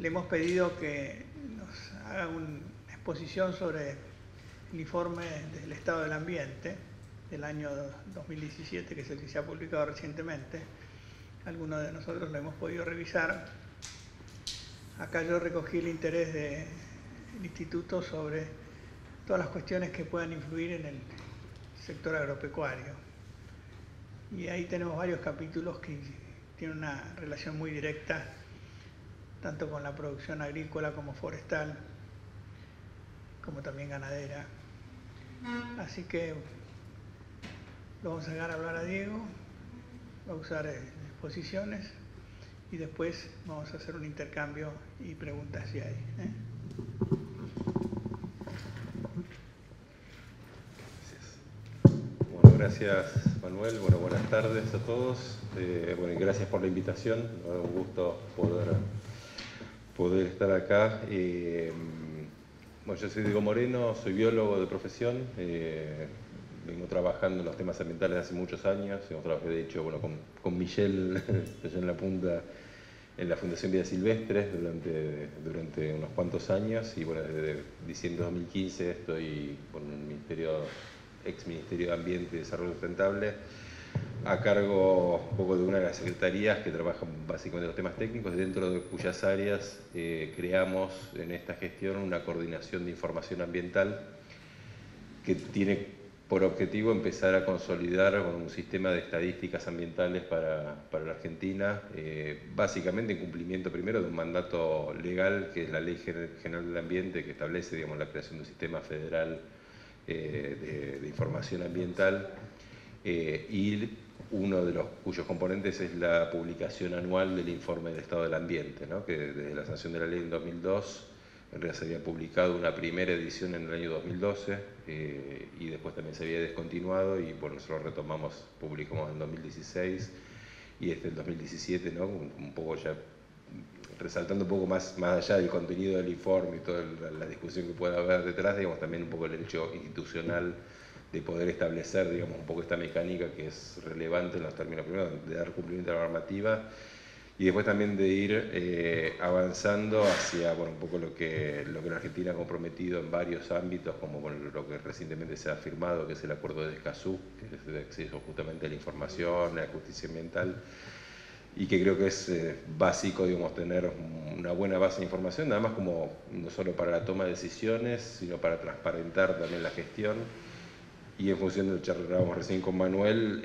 le hemos pedido que nos haga una exposición sobre el informe del estado del ambiente del año 2017, que es el que se ha publicado recientemente. Algunos de nosotros lo hemos podido revisar. Acá yo recogí el interés del Instituto sobre todas las cuestiones que puedan influir en el sector agropecuario. Y ahí tenemos varios capítulos que tienen una relación muy directa, tanto con la producción agrícola como forestal, como también ganadera. Así que lo vamos a dejar hablar a Diego, va a usar exposiciones y después vamos a hacer un intercambio y preguntas si hay. Gracias, Manuel. Bueno, buenas tardes a todos. Bueno, y gracias por la invitación. Un gusto poder estar acá. Bueno, yo soy Diego Moreno, soy biólogo de profesión. Vengo trabajando en los temas ambientales hace muchos años. Trabajé, de hecho, bueno, con Michelle allá en la punta, en la Fundación Vida Silvestre durante unos cuantos años. Y bueno, desde diciembre de 2015 estoy con el ex Ministerio de Ambiente y Desarrollo Sustentable, a cargo un poco de una de las secretarías que trabajan básicamente los temas técnicos, dentro de cuyas áreas creamos en esta gestión una coordinación de información ambiental que tiene por objetivo empezar a consolidar un sistema de estadísticas ambientales para la Argentina, básicamente en cumplimiento primero de un mandato legal, que es la Ley General del Ambiente, que establece, digamos, la creación de un sistema federal de información ambiental, y uno de cuyos componentes es la publicación anual del informe del estado del ambiente, ¿no? Que desde la sanción de la ley en 2002 en realidad se había publicado una primera edición en el año 2012 y después también se había descontinuado, y bueno, nosotros publicamos en 2016 y el 2017, ¿no? Un poco ya resaltando un poco más allá del contenido del informe y toda la discusión que pueda haber detrás, digamos, también un poco el hecho institucional de poder establecer, digamos, un poco esta mecánica que es relevante en los términos, primero, de dar cumplimiento a la normativa, y después también de ir avanzando hacia, bueno, un poco lo que la Argentina ha comprometido en varios ámbitos, como bueno, lo que recientemente se ha firmado, que es el Acuerdo de Escazú, que es de acceso justamente a la información, a la justicia ambiental, y que creo que es básico, digamos, tener una buena base de información, nada más como no solo para la toma de decisiones, sino para transparentar también la gestión. Y en función de lo que charlábamos recién con Manuel,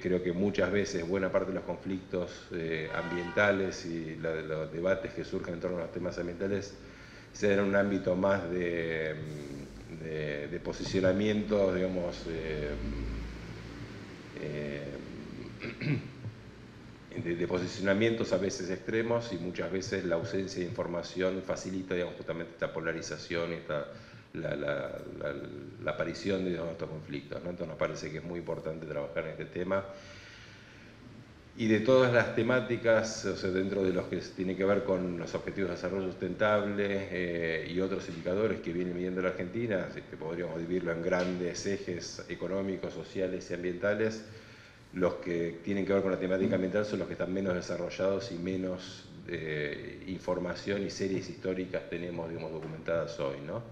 creo que muchas veces buena parte de los conflictos ambientales y los debates que surgen en torno a los temas ambientales se dan en un ámbito más de posicionamiento, digamos, de posicionamientos a veces extremos, y muchas veces la ausencia de información facilita, digamos, justamente esta polarización y la aparición de estos conflictos, ¿no? Entonces nos parece que es muy importante trabajar en este tema. Y de todas las temáticas, o sea, dentro de los que tiene que ver con los objetivos de desarrollo sustentable y otros indicadores que viene midiendo la Argentina, que podríamos dividirlo en grandes ejes económicos, sociales y ambientales. Los que tienen que ver con la temática ambiental son los que están menos desarrollados y menos información y series históricas tenemos, digamos, documentadas hoy, ¿no?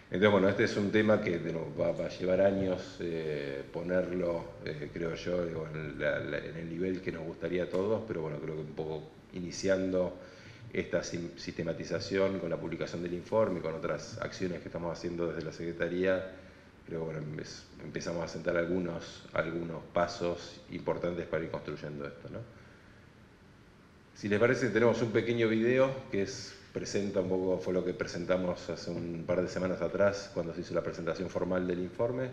Entonces, bueno, este es un tema que va a llevar años ponerlo, creo yo, en el nivel que nos gustaría a todos, pero bueno, creo que un poco iniciando esta sistematización con la publicación del informe y con otras acciones que estamos haciendo desde la Secretaría, creo que bueno, empezamos a sentar algunos pasos importantes para ir construyendo esto, ¿no? Si les parece, tenemos un pequeño video que presenta un poco, fue lo que presentamos hace un par de semanas atrás cuando se hizo la presentación formal del informe,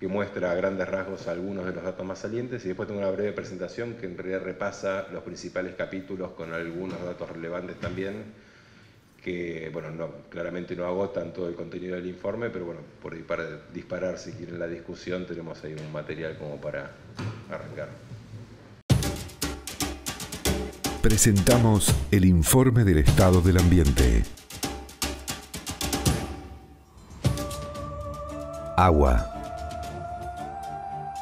que muestra a grandes rasgos algunos de los datos más salientes, y después tengo una breve presentación que en realidad repasa los principales capítulos con algunos datos relevantes también, que bueno, claramente no agotan todo el contenido del informe, pero bueno, por ahí para disparar, si quieren, la discusión, tenemos ahí un material como para arrancar. Presentamos el informe del estado del ambiente. Agua.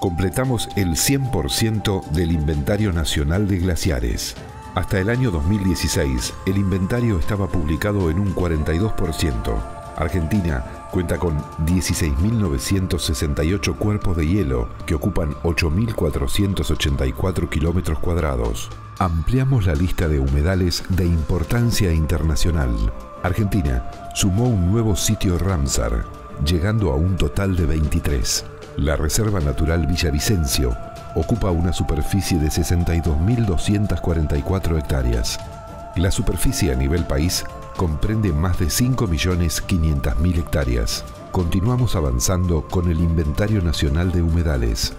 Completamos el 100% del Inventario Nacional de Glaciares. Hasta el año 2016, el inventario estaba publicado en un 42%. Argentina cuenta con 16.968 cuerpos de hielo que ocupan 8.484 kilómetros cuadrados. Ampliamos la lista de humedales de importancia internacional. Argentina sumó un nuevo sitio Ramsar, llegando a un total de 23. La Reserva Natural Villavicencio ocupa una superficie de 62.244 hectáreas. La superficie a nivel país comprende más de 5.500.000 hectáreas. Continuamos avanzando con el Inventario Nacional de Humedales.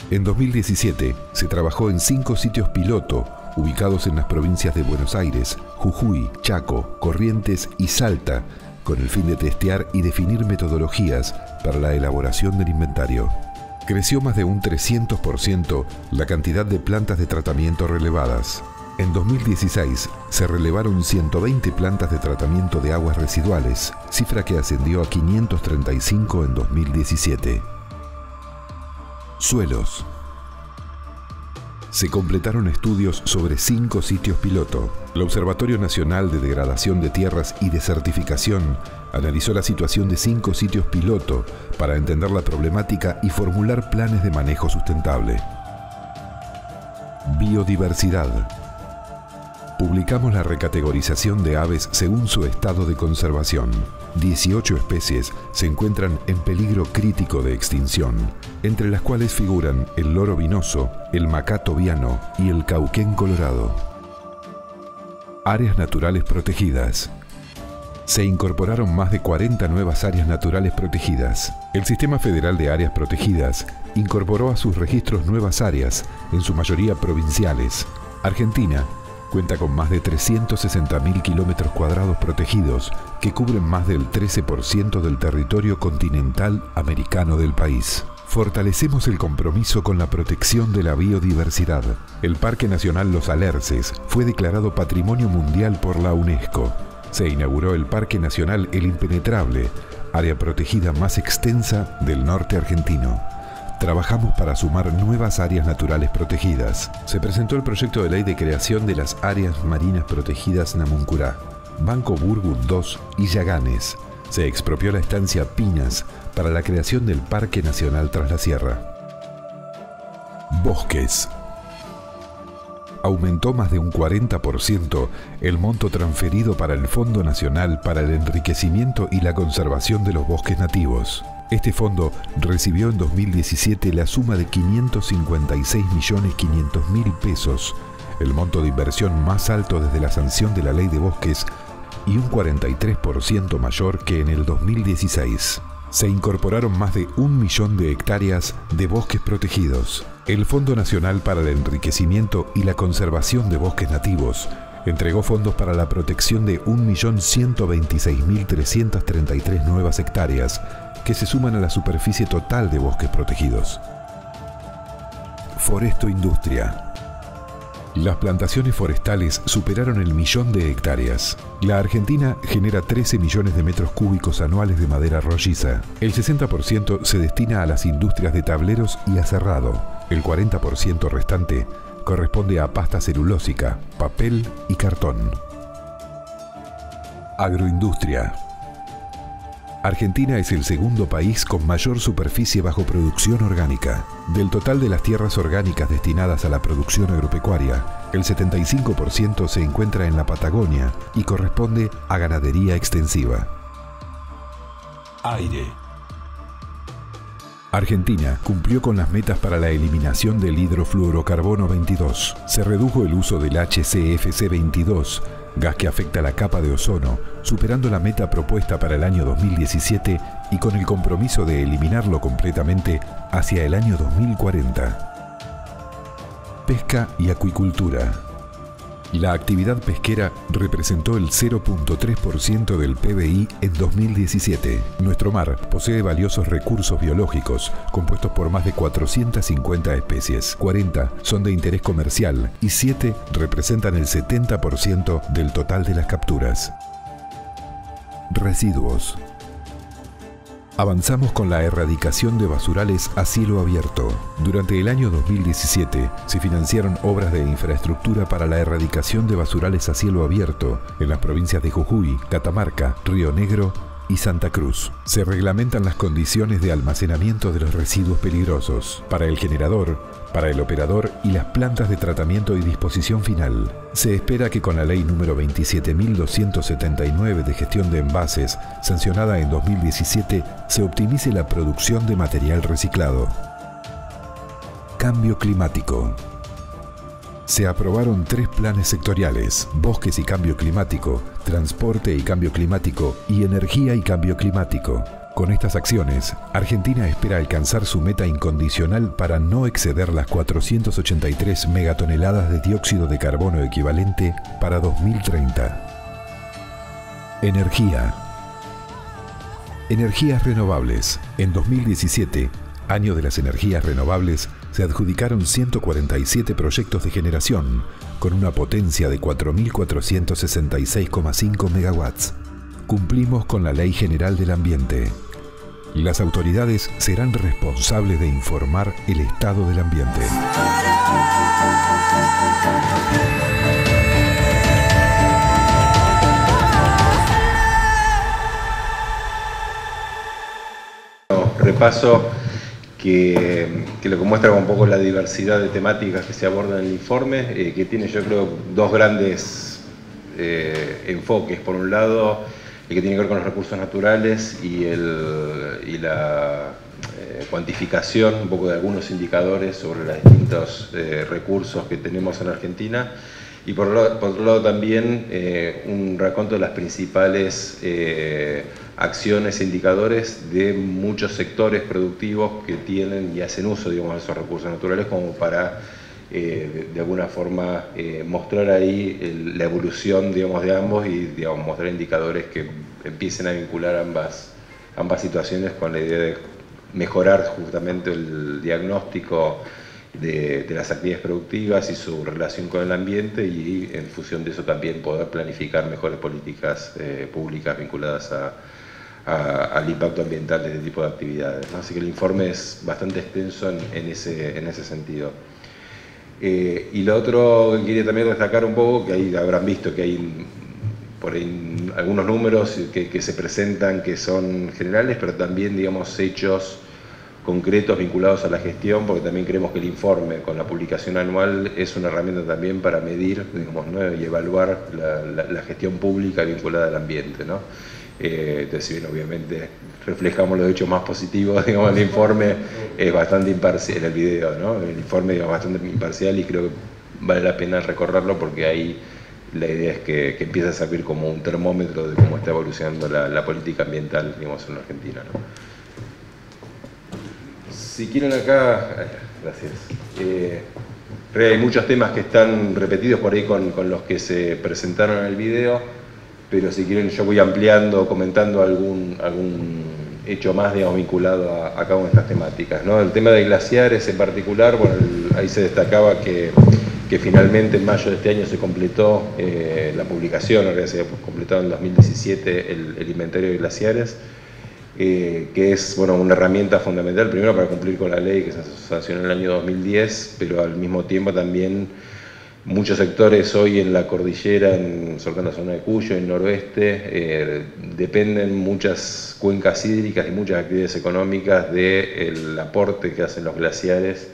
En 2017 se trabajó en 5 sitios piloto ubicados en las provincias de Buenos Aires, Jujuy, Chaco, Corrientes y Salta, con el fin de testear y definir metodologías para la elaboración del inventario. Creció más de un 300% la cantidad de plantas de tratamiento relevadas. En 2016 se relevaron 120 plantas de tratamiento de aguas residuales, cifra que ascendió a 535 en 2017. Suelos. Se completaron estudios sobre 5 sitios piloto. El Observatorio Nacional de Degradación de Tierras y Desertificación analizó la situación de 5 sitios piloto para entender la problemática y formular planes de manejo sustentable. Biodiversidad. Publicamos la recategorización de aves según su estado de conservación. 18 especies se encuentran en peligro crítico de extinción, entre las cuales figuran el loro vinoso, el macato viano y el cauquén colorado. Áreas naturales protegidas. Se incorporaron más de 40 nuevas áreas naturales protegidas. El Sistema Federal de Áreas Protegidas incorporó a sus registros nuevas áreas, en su mayoría provinciales. Argentina cuenta con más de 360.000 kilómetros cuadrados protegidos que cubren más del 13% del territorio continental americano del país. Fortalecemos el compromiso con la protección de la biodiversidad. El Parque Nacional Los Alerces fue declarado Patrimonio Mundial por la UNESCO. Se inauguró el Parque Nacional El Impenetrable, área protegida más extensa del norte argentino. Trabajamos para sumar nuevas áreas naturales protegidas. Se presentó el proyecto de ley de creación de las áreas marinas protegidas Namuncurá, Banco Burgut II y Yaganes. Se expropió la estancia Pinas para la creación del Parque Nacional Tras la Sierra. Bosques. Aumentó más de un 40% el monto transferido para el Fondo Nacional para el Enriquecimiento y la Conservación de los Bosques Nativos. Este fondo recibió en 2017 la suma de 556.500.000 pesos, el monto de inversión más alto desde la sanción de la Ley de Bosques y un 43% mayor que en el 2016. Se incorporaron más de 1 millón de hectáreas de bosques protegidos. El Fondo Nacional para el Enriquecimiento y la Conservación de Bosques Nativos entregó fondos para la protección de 1.126.333 nuevas hectáreas que se suman a la superficie total de bosques protegidos. Foresto-industria. Las plantaciones forestales superaron el 1.000.000 de hectáreas. La Argentina genera 13 millones de metros cúbicos anuales de madera rolliza. El 60% se destina a las industrias de tableros y aserrado. El 40% restante corresponde a pasta celulósica, papel y cartón. Agroindustria. Argentina es el segundo país con mayor superficie bajo producción orgánica. Del total de las tierras orgánicas destinadas a la producción agropecuaria, el 75% se encuentra en la Patagonia y corresponde a ganadería extensiva. Aire. Argentina cumplió con las metas para la eliminación del hidrofluorocarbono 22. Se redujo el uso del HCFC 22, gas que afecta la capa de ozono, superando la meta propuesta para el año 2017 y con el compromiso de eliminarlo completamente hacia el año 2040. Pesca y acuicultura. La actividad pesquera representó el 0.3% del PBI en 2017. Nuestro mar posee valiosos recursos biológicos compuestos por más de 450 especies. 40 son de interés comercial y 7 representan el 70% del total de las capturas. Residuos. Avanzamos con la erradicación de basurales a cielo abierto. Durante el año 2017 se financiaron obras de infraestructura para la erradicación de basurales a cielo abierto en las provincias de Jujuy, Catamarca, Río Negro y Santa Cruz. Se reglamentan las condiciones de almacenamiento de los residuos peligrosos para el generador, para el operador y las plantas de tratamiento y disposición final. Se espera que con la ley número 27.279 de gestión de envases, sancionada en 2017, se optimice la producción de material reciclado. Cambio climático. Se aprobaron 3 planes sectoriales: bosques y cambio climático, transporte y cambio climático y energía y cambio climático. Con estas acciones, Argentina espera alcanzar su meta incondicional para no exceder las 483 megatoneladas de dióxido de carbono equivalente para 2030. Energía. Energías renovables. En 2017, año de las energías renovables, se adjudicaron 147 proyectos de generación, con una potencia de 4.466,5 megawatts. Cumplimos con la Ley General del Ambiente. Las autoridades serán responsables de informar el estado del ambiente. Repaso que lo que muestra un poco la diversidad de temáticas que se abordan en el informe, que tiene, yo creo, 2 grandes enfoques. Por un lado, el que tiene que ver con los recursos naturales y la cuantificación un poco de algunos indicadores sobre los distintos recursos que tenemos en Argentina, y por otro lado también un raconto de las principales acciones e indicadores de muchos sectores productivos que tienen y hacen uso, digamos, de esos recursos naturales, como para de alguna forma mostrar ahí la evolución, digamos, de ambos y, digamos, mostrar indicadores que empiecen a vincular ambas situaciones con la idea de mejorar justamente el diagnóstico de las actividades productivas y su relación con el ambiente, y en función de eso también poder planificar mejores políticas públicas vinculadas al impacto ambiental de este tipo de actividades, ¿no? Así que el informe es bastante extenso en ese sentido. Y lo otro que quería también destacar un poco, que ahí habrán visto que hay por ahí algunos números que se presentan que son generales, pero también, digamos, hechos concretos vinculados a la gestión, porque también creemos que el informe con la publicación anual es una herramienta también para medir, digamos, ¿no? Y evaluar la gestión pública vinculada al ambiente, ¿no? Entonces, si bien obviamente reflejamos los hechos más positivos, digamos, el informe es bastante imparcial, en el video, ¿no? El informe, digamos, bastante imparcial, y creo que vale la pena recorrerlo porque ahí la idea es que empieza a servir como un termómetro de cómo está evolucionando la política ambiental, digamos, en la Argentina, ¿no? Si quieren acá, gracias. Hay muchos temas que están repetidos por ahí con los que se presentaron en el video, pero si quieren yo voy ampliando, comentando algún hecho más, digamos, vinculado a cada una de estas temáticas, ¿no? El tema de glaciares en particular, bueno, ahí se destacaba que finalmente en mayo de este año se completó la publicación, en realidad se había completado en 2017 el inventario de glaciares, que es, bueno, una herramienta fundamental, primero para cumplir con la ley que se sancionó en el año 2010, pero al mismo tiempo también muchos sectores hoy en la cordillera, sobre todo en la zona de Cuyo, en el noroeste, dependen muchas cuencas hídricas y muchas actividades económicas del aporte que hacen los glaciares,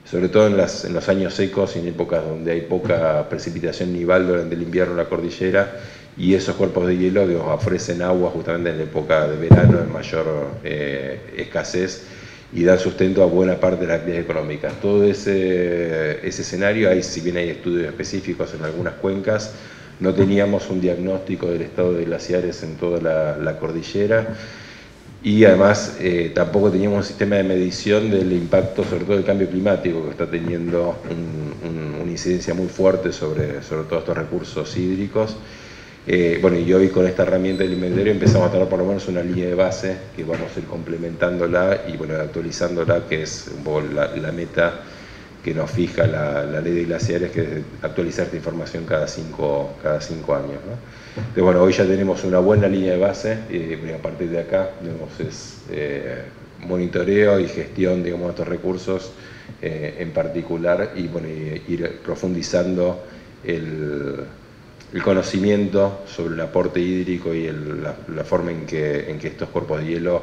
sobre todo en los años secos y en épocas donde hay poca precipitación nival durante el invierno en la cordillera, y esos cuerpos de hielo que ofrecen agua justamente en la época de verano en mayor escasez, y dan sustento a buena parte de las actividades económicas. Todo ese escenario, si bien hay estudios específicos en algunas cuencas, no teníamos un diagnóstico del estado de glaciares en toda la cordillera, y además tampoco teníamos un sistema de medición del impacto, sobre todo del cambio climático, que está teniendo una incidencia muy fuerte sobre todos estos recursos hídricos. Bueno, y hoy con esta herramienta del inventario empezamos a tener por lo menos una línea de base que vamos a ir complementándola y, bueno, actualizándola, que es un poco la meta que nos fija la ley de glaciares, que es actualizar esta información cada cinco años, ¿no? Entonces, bueno, hoy ya tenemos una buena línea de base, y a partir de acá, digamos, es monitoreo y gestión, digamos, de estos recursos en particular, y bueno, ir profundizando el conocimiento sobre el aporte hídrico y la forma en que estos cuerpos de hielo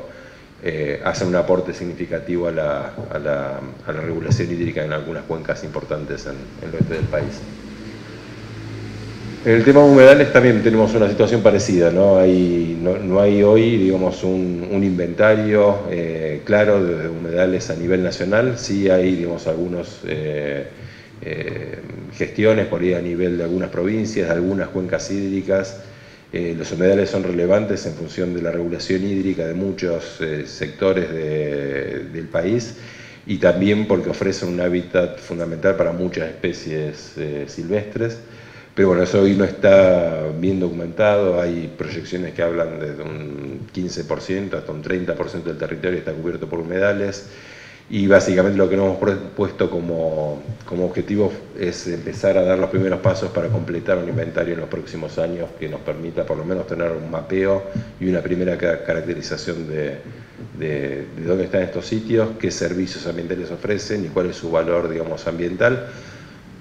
hacen un aporte significativo a la regulación hídrica en algunas cuencas importantes en el oeste del país. En el tema de humedales también tenemos una situación parecida, ¿no? No hay hoy, digamos, un inventario claro de humedales a nivel nacional. Sí hay, digamos, algunos gestiones por ahí a nivel de algunas provincias, de algunas cuencas hídricas. Los humedales son relevantes en función de la regulación hídrica de muchos sectores del país, y también porque ofrecen un hábitat fundamental para muchas especies silvestres. Pero bueno, eso hoy no está bien documentado. Hay proyecciones que hablan de un 15% hasta un 30% del territorio está cubierto por humedales. Y básicamente lo que nos hemos puesto como objetivo es empezar a dar los primeros pasos para completar un inventario en los próximos años que nos permita por lo menos tener un mapeo y una primera caracterización de dónde están estos sitios, qué servicios ambientales ofrecen y cuál es su valor, digamos, ambiental,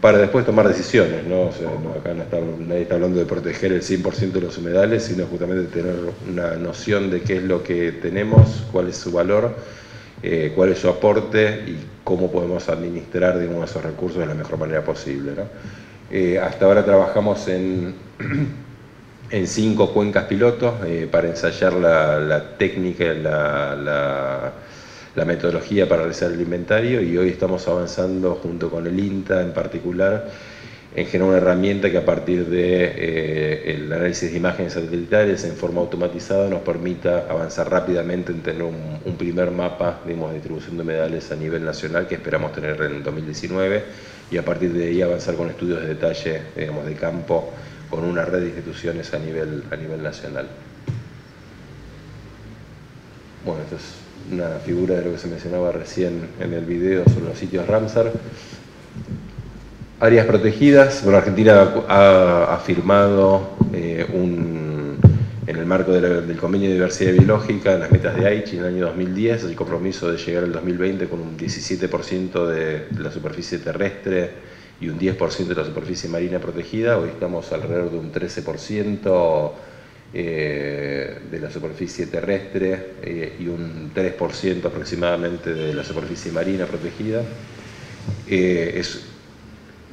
para después tomar decisiones, ¿no? O sea, acá nadie está hablando de proteger el 100% de los humedales, sino justamente tener una noción de qué es lo que tenemos, cuál es su valor, cuál es su aporte y cómo podemos administrar, digamos, esos recursos de la mejor manera posible, ¿no? Hasta ahora trabajamos en 5 cuencas pilotos para ensayar la técnica, la metodología para realizar el inventario, y hoy estamos avanzando junto con el INTA en particular en generar una herramienta que a partir del análisis de imágenes satelitales en forma automatizada nos permita avanzar rápidamente en tener un primer mapa, digamos, de distribución de humedales a nivel nacional que esperamos tener en 2019, y a partir de ahí avanzar con estudios de detalle, digamos, de campo con una red de instituciones a nivel nacional. Bueno, esto es una figura de lo que se mencionaba recién en el video sobre los sitios Ramsar. Áreas protegidas. Bueno, Argentina ha firmado en el marco del Convenio de Diversidad Biológica, las metas de Aichi en el año 2010, el compromiso de llegar al 2020 con un 17% de la superficie terrestre y un 10% de la superficie marina protegida. Hoy estamos alrededor de un 13% de la superficie terrestre y un 3% aproximadamente de la superficie marina protegida.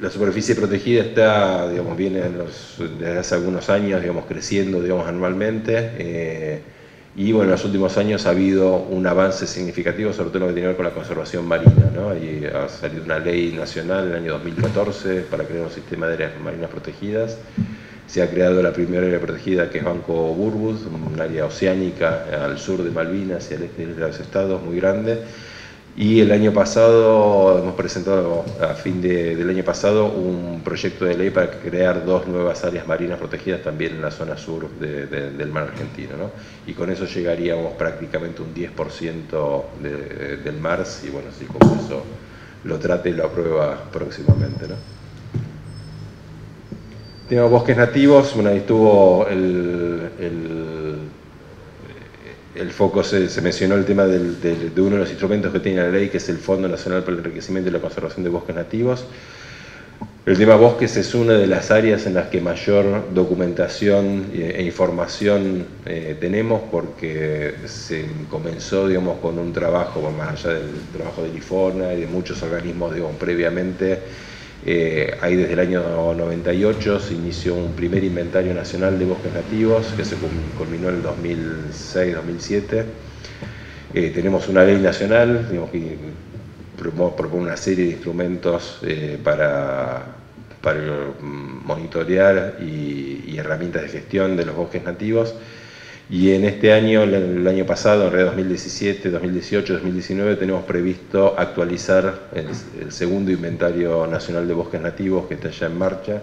La superficie protegida está, digamos, viene desde hace algunos años, digamos, creciendo, digamos, anualmente, y bueno, en los últimos años ha habido un avance significativo, sobre todo en lo que tiene que ver con la conservación marina, ¿no? Y ha salido una ley nacional en el año 2014 para crear un sistema de áreas marinas protegidas. Se ha creado la primera área protegida, que es Banco Burwood, un área oceánica al sur de Malvinas y al este de los estados, muy grande. Y el año pasado, hemos presentado a fin del año pasado un proyecto de ley para crear 2 nuevas áreas marinas protegidas también en la zona sur del mar argentino, ¿no? Y con eso llegaríamos prácticamente un 10% del mar, y bueno, si como eso lo trate y lo aprueba próximamente, ¿no? Tenemos bosques nativos. Bueno, ahí estuvo el foco, se mencionó el tema de uno de los instrumentos que tiene la ley, que es el Fondo Nacional para el Enriquecimiento y la Conservación de Bosques Nativos. El tema bosques es una de las áreas en las que mayor documentación e información tenemos, porque se comenzó, digamos, con un trabajo, más allá del trabajo del IFORNA y de muchos organismos, digamos, previamente. Ahí desde el año 98 se inició un primer inventario nacional de bosques nativos que se culminó en el 2006-2007. Tenemos una ley nacional, digamos, que propone una serie de instrumentos para monitorear y herramientas de gestión de los bosques nativos. Y en este año, el año pasado, en realidad 2017, 2018, 2019, tenemos previsto actualizar el segundo inventario nacional de bosques nativos, que está ya en marcha,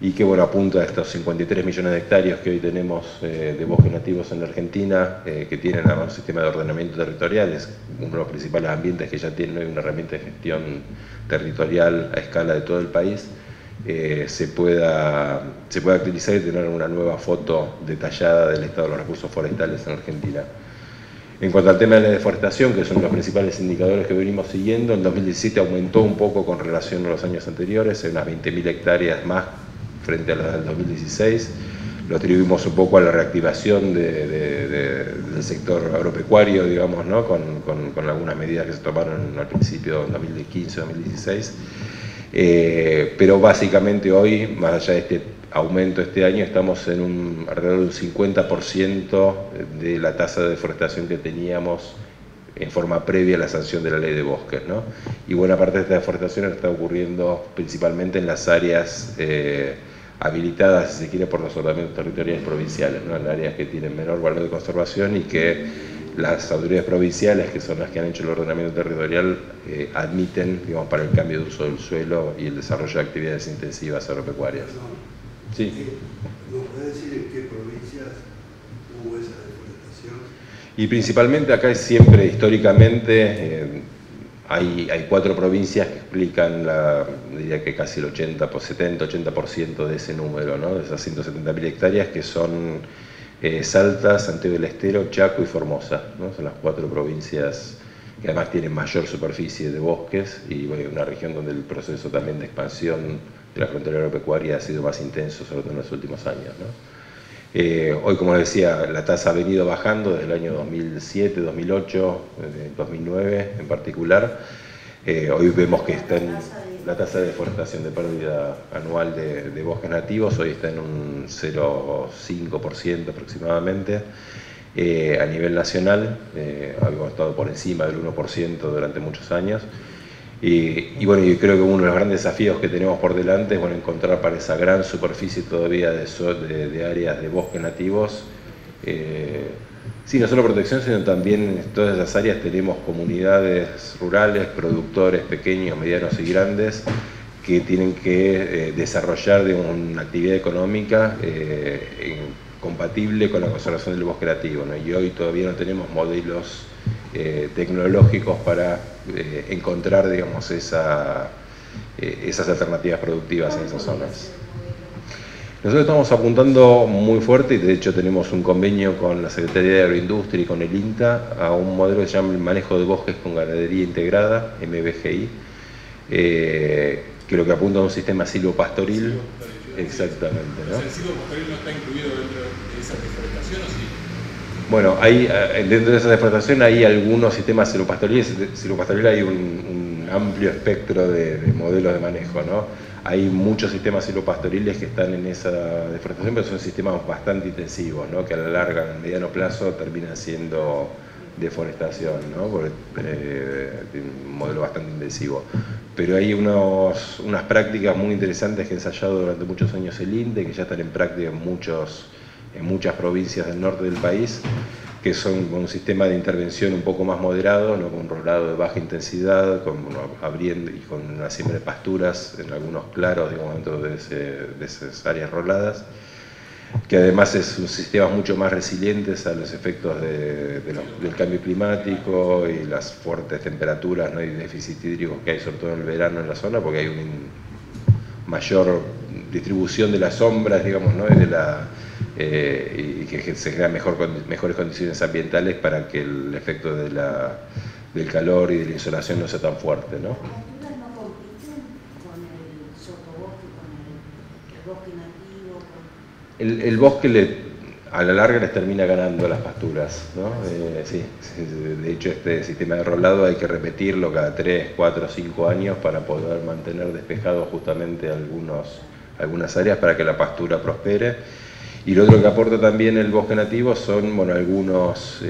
y que bueno, apunta a estos 53 millones de hectáreas que hoy tenemos de bosques nativos en la Argentina, que tienen un sistema de ordenamiento territorial, es uno de los principales ambientes que ya tienen hoy una herramienta de gestión territorial a escala de todo el país, se pueda actualizar y tener una nueva foto detallada del estado de los recursos forestales en Argentina. En cuanto al tema de la deforestación, que son los principales indicadores que venimos siguiendo, en 2017 aumentó un poco con relación a los años anteriores, hay unas 20.000 hectáreas más frente a la del 2016. Lo atribuimos un poco a la reactivación del sector agropecuario, digamos, ¿no? con algunas medidas que se tomaron al principio en 2015-2016. Pero básicamente hoy, más allá de este aumento este año, estamos en alrededor de un 50% de la tasa de deforestación que teníamos en forma previa a la sanción de la ley de bosques, ¿no? Y buena parte de esta deforestación está ocurriendo principalmente en las áreas habilitadas, si se quiere, por los ordenamientos territoriales provinciales, ¿no? En áreas que tienen menor valor de conservación y que las autoridades provinciales, que son las que han hecho el ordenamiento territorial, admiten, digamos, para el cambio de uso del suelo y el desarrollo de actividades intensivas agropecuarias. Sí. ¿Nos puede decir en qué provincias hubo esa deforestación? Y principalmente acá es siempre, históricamente, hay 4 provincias que explican, diría que casi el 70-80% de ese número, ¿no? De esas 170.000 hectáreas, que son Salta, Santiago del Estero, Chaco y Formosa, ¿no? Son las 4 provincias que además tienen mayor superficie de bosques y bueno, una región donde el proceso también de expansión de la frontera agropecuaria ha sido más intenso, sobre todo en los últimos años, ¿no? Hoy, como decía, la tasa ha venido bajando desde el año 2007, 2008, 2009 en particular. Hoy vemos que está en la tasa de deforestación de pérdida anual de bosques nativos, hoy está en un 0,5% aproximadamente. A nivel nacional, habíamos estado por encima del 1% durante muchos años. Y bueno, yo creo que uno de los grandes desafíos que tenemos por delante es bueno, encontrar para esa gran superficie todavía de áreas de bosques nativos, sí, no solo protección, sino también en todas esas áreas tenemos comunidades rurales, productores pequeños, medianos y grandes, que tienen que desarrollar una actividad económica compatible con la conservación del bosque nativo, ¿no? Y hoy todavía no tenemos modelos tecnológicos para encontrar, digamos, esas alternativas productivas en esas zonas. Nosotros estamos apuntando muy fuerte, y de hecho tenemos un convenio con la Secretaría de Agroindustria y con el INTA, a un modelo que se llama el manejo de bosques con ganadería integrada, MBGI, que lo que apunta a un sistema silvopastoril. Exactamente, ¿no? ¿El silvopastoril no está incluido dentro de esa deforestación o sí? Bueno, dentro de esa deforestación hay algunos sistemas silvopastoriles. Silvopastoril hay un amplio espectro de modelos de manejo, ¿no? Hay muchos sistemas silvopastoriles que están en esa deforestación, pero son sistemas bastante intensivos, ¿no? Que a la larga, en el mediano plazo, terminan siendo deforestación, ¿no? Porque tiene un modelo bastante intensivo. Pero hay unas prácticas muy interesantes que ha ensayado durante muchos años el INDE, que ya están en práctica en muchas provincias del norte del país, que son con un sistema de intervención un poco más moderado, ¿no? Con un rolado de baja intensidad, abriendo y con una siembra de pasturas en algunos claros, digamos, dentro de esas áreas roladas, que además es un sistema mucho más resilientes a los efectos del cambio climático y las fuertes temperaturas, ¿no? Y déficit hídricos que hay, sobre todo en el verano en la zona, porque hay una mayor distribución de las sombras, digamos, ¿no? Y que se crean mejores condiciones ambientales para que el efecto del calor y de la insolación no sea tan fuerte, ¿no? ¿Las pasturas no compiten con el sotobosque, con el bosque nativo? El bosque a la larga les termina ganando a las pasturas, ¿no? Sí, de hecho este sistema de rolado hay que repetirlo cada 3, 4, 5 años para poder mantener despejados justamente algunas áreas para que la pastura prospere. Y lo otro que aporta también el bosque nativo son, bueno, algunos,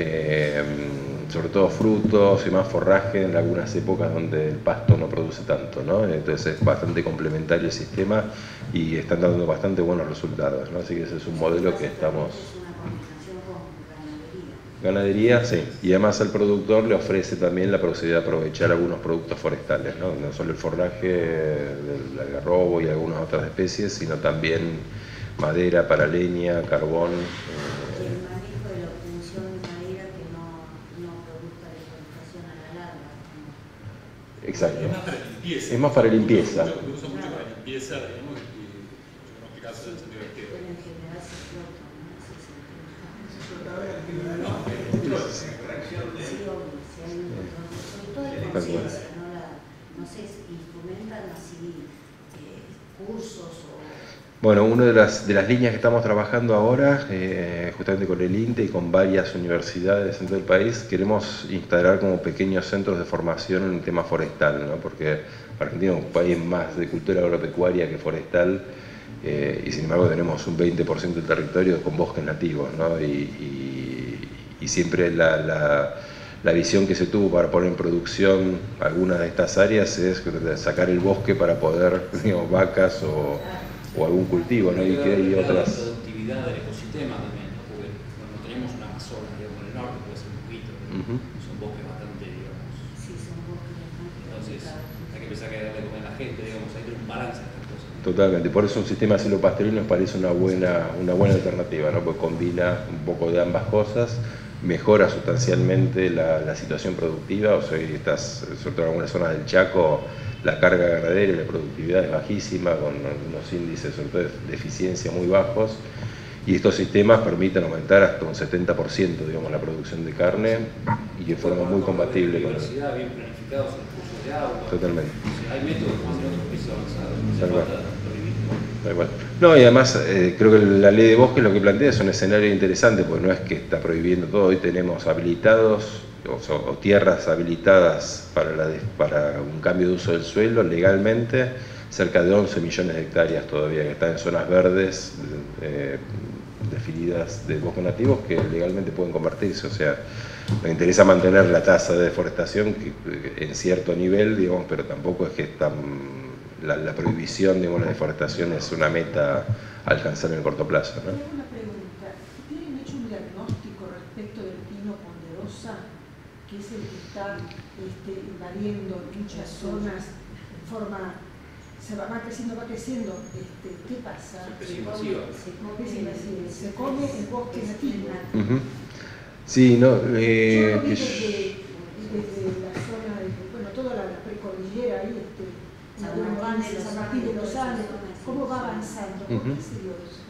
sobre todo frutos y más forraje en algunas épocas donde el pasto no produce tanto, ¿no? Entonces es bastante complementario el sistema y están dando bastante buenos resultados, ¿no? Así que ese es un modelo que estamos... Es una combinación con ganadería. Ganadería, sí. Y además al productor le ofrece también la posibilidad de aprovechar algunos productos forestales, ¿no? No solo el forraje del algarrobo y algunas otras especies, sino también madera para leña, carbón. Y el manejo de la obtención de madera que no produzca deforestación a la larga. Exacto. Es más para limpieza. Es más para limpieza. Lo usa mucho para limpieza, digamos, y yo no caso en el sentido de que... Pero en general se flota, ¿no? Así se Sí, obvio, si hay un control, sobre todo de conciencia, no sé, y fomentan así cursos o... Bueno, una de las líneas que estamos trabajando ahora, justamente con el INTE y con varias universidades en todo el país, queremos instalar como pequeños centros de formación en el tema forestal, ¿no? Porque Argentina es un país más de cultura agropecuaria que forestal, y sin embargo tenemos un 20% del territorio con bosques nativos, ¿no? Y siempre la visión que se tuvo para poner en producción algunas de estas áreas es sacar el bosque para poder, digamos, vacas o algún cultivo, ¿no? Y que hay otras... La productividad del ecosistema también, ¿no? Porque no tenemos una Amazonas, digamos, en el norte puede ser un poquito, pero son bosques bastante, digamos... Sí, son bosques bastante... Entonces, hay que pensar que hay que darle comer a la gente, digamos, hay que tener un balance de estas cosas. Totalmente, por eso un sistema silvopastoril nos parece una buena alternativa, ¿no? Porque combina un poco de ambas cosas, mejora sustancialmente la situación productiva, o sea, sobre todo en algunas zonas del Chaco, la carga ganadera y la productividad es bajísima, con unos índices sobre todo de eficiencia muy bajos, y estos sistemas permiten aumentar hasta un 70%, digamos, la producción de carne, y de forma muy compatible con... Diversidad, bien planificados, el curso de agua. Totalmente. O sea, hay métodos más en otros países avanzados, no se falta prohibir. No, y además creo que la ley de bosque lo que plantea es un escenario interesante, porque no es que está prohibiendo todo. Hoy tenemos habilitados o tierras habilitadas para un cambio de uso del suelo legalmente, cerca de 11 millones de hectáreas todavía que están en zonas verdes definidas de bosques nativos que legalmente pueden convertirse. O sea, nos interesa mantener la tasa de deforestación en cierto nivel, digamos, pero tampoco es que la prohibición de la deforestación es una meta a alcanzar en el corto plazo, ¿no? Tengo una pregunta. ¿Tienen hecho un diagnóstico respecto del pino ponderosa, que es el que está invadiendo muchas zonas en forma... se va creciendo, ¿qué pasa? Especie invasiva. Se come el bosque nativo. Sí, no... Yo lo vi desde la zona, toda la precordillera ahí, San Martín de los Andes, ¿cómo va avanzando? ¿Cómo se dio eso?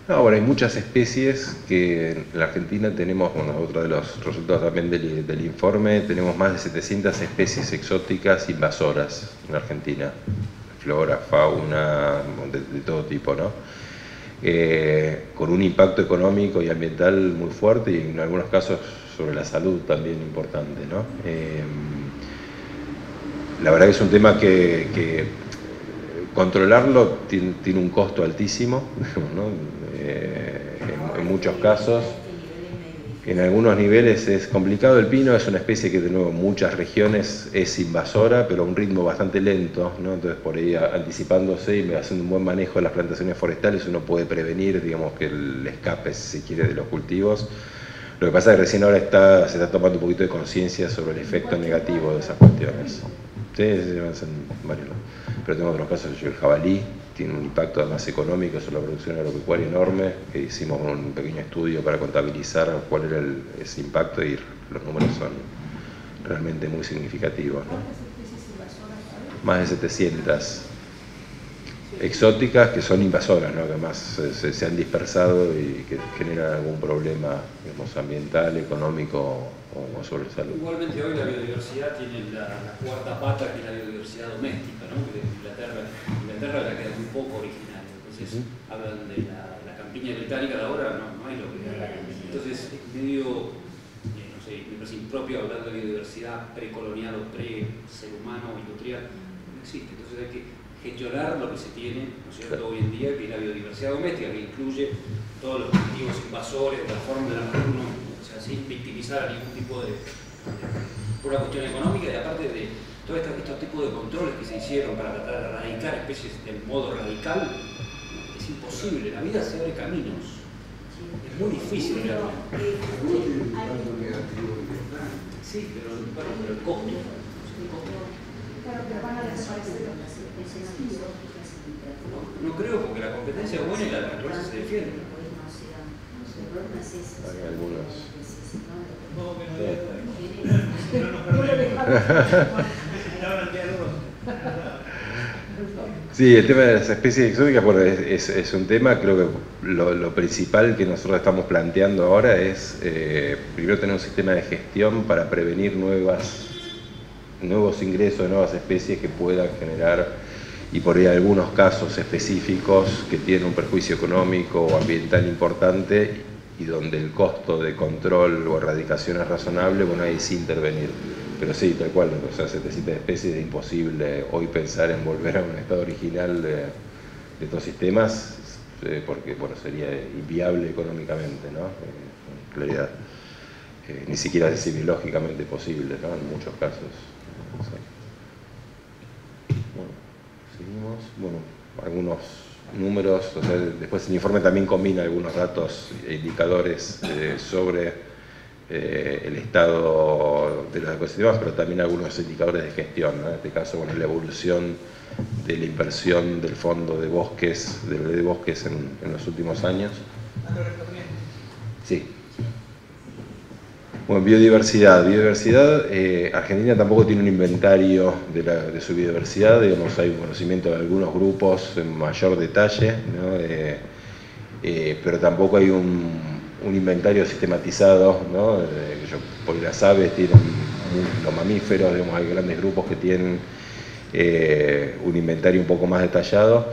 No, bueno, hay muchas especies que en la Argentina tenemos, otro de los resultados también del informe, tenemos más de 700 especies exóticas invasoras en Argentina, flora, fauna, de todo tipo, ¿no? Con un impacto económico y ambiental muy fuerte y en algunos casos sobre la salud también importante, ¿no? La verdad que es un tema que controlarlo tiene un costo altísimo, ¿no? En muchos casos. En algunos niveles es complicado. El pino es una especie que de nuevo en muchas regiones es invasora, pero a un ritmo bastante lento, ¿no? Entonces por ahí anticipándose y haciendo un buen manejo de las plantaciones forestales uno puede prevenir, digamos, que el escape, si se quiere, de los cultivos. Lo que pasa es que recién ahora se está tomando un poquito de conciencia sobre el efecto negativo de esas cuestiones. Sí, avanzan varios. Pero tengo otros casos, el jabalí tiene un impacto además económico sobre la producción agropecuaria enorme, que hicimos un pequeño estudio para contabilizar cuál era ese impacto y los números son realmente muy significativos, ¿no? ¿Cuántas especies invasoras hay? Más de 700 exóticas que son invasoras, ¿no? Que además se han dispersado y que generan algún problema, digamos, ambiental, económico o sobre salud. Igualmente hoy la biodiversidad tiene la cuarta pata, que es la biodiversidad doméstica, ¿no? Que Inglaterra la queda muy poco originaria. Entonces hablan de la campiña británica de ahora, no hay lo que entonces es medio, no sé, me parece impropio hablar de biodiversidad precolonial o pre-ser humano o industrial. No existe. Entonces hay que gestionar lo que se tiene, ¿no es cierto?, hoy en día, que es la biodiversidad doméstica, que incluye todos los cultivos invasores, la forma de la uno, o sea, sin victimizar a ningún tipo por una cuestión económica y aparte de todos estos tipos de controles que se hicieron para tratar de erradicar especies de modo radical. Es imposible, la vida se abre caminos. Es muy difícil realmente. Algunos tienen un impacto negativo ambiental. Sí, pero el costo. Claro, pero van a desaparecer. No creo, porque la competencia es buena y la naturaleza se defiende. Hay algunos. Sí, el tema de las especies exóticas, bueno, es un tema, creo que lo principal que nosotros estamos planteando ahora es, primero tener un sistema de gestión para prevenir nuevos ingresos de nuevas especies que puedan generar, y por ahí algunos casos específicos que tienen un perjuicio económico o ambiental importante y donde el costo de control o erradicación es razonable, bueno, ahí sí intervenir. Pero sí, tal cual, o sea, 700 especies es imposible hoy pensar en volver a un estado original de estos sistemas, porque bueno, sería inviable económicamente, ¿no? En claridad. Ni siquiera es biológicamente posible, ¿no? En muchos casos. Bueno, seguimos. Bueno, algunos números, o sea, después el informe también combina algunos datos e indicadores sobre el estado de los ecosistemas, pero también algunos indicadores de gestión, ¿no? En este caso, bueno, la evolución de la inversión del fondo de bosques, de la ley de bosques en los últimos años. Sí. Bueno, biodiversidad. Argentina tampoco tiene un inventario de su biodiversidad, digamos, hay un conocimiento de algunos grupos en mayor detalle, ¿no? Pero tampoco hay un inventario sistematizado, ¿no? Porque las aves tienen, los mamíferos, digamos, hay grandes grupos que tienen un inventario un poco más detallado.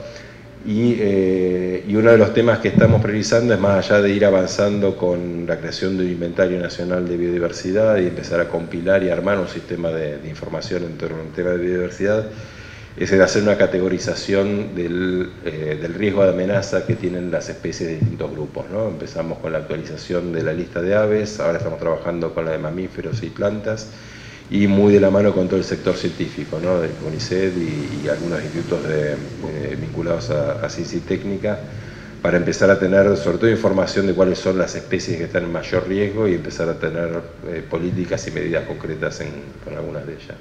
Y uno de los temas que estamos priorizando es, más allá de ir avanzando con la creación de un inventario nacional de biodiversidad y empezar a compilar y armar un sistema de información en torno al tema de biodiversidad, es el hacer una categorización del riesgo de amenaza que tienen las especies de distintos grupos, ¿no? Empezamos con la actualización de la lista de aves, ahora estamos trabajando con la de mamíferos y plantas, y muy de la mano con todo el sector científico, ¿no? Del CONICET y algunos institutos vinculados a ciencia y técnica, para empezar a tener sobre todo información de cuáles son las especies que están en mayor riesgo y empezar a tener políticas y medidas concretas con algunas de ellas.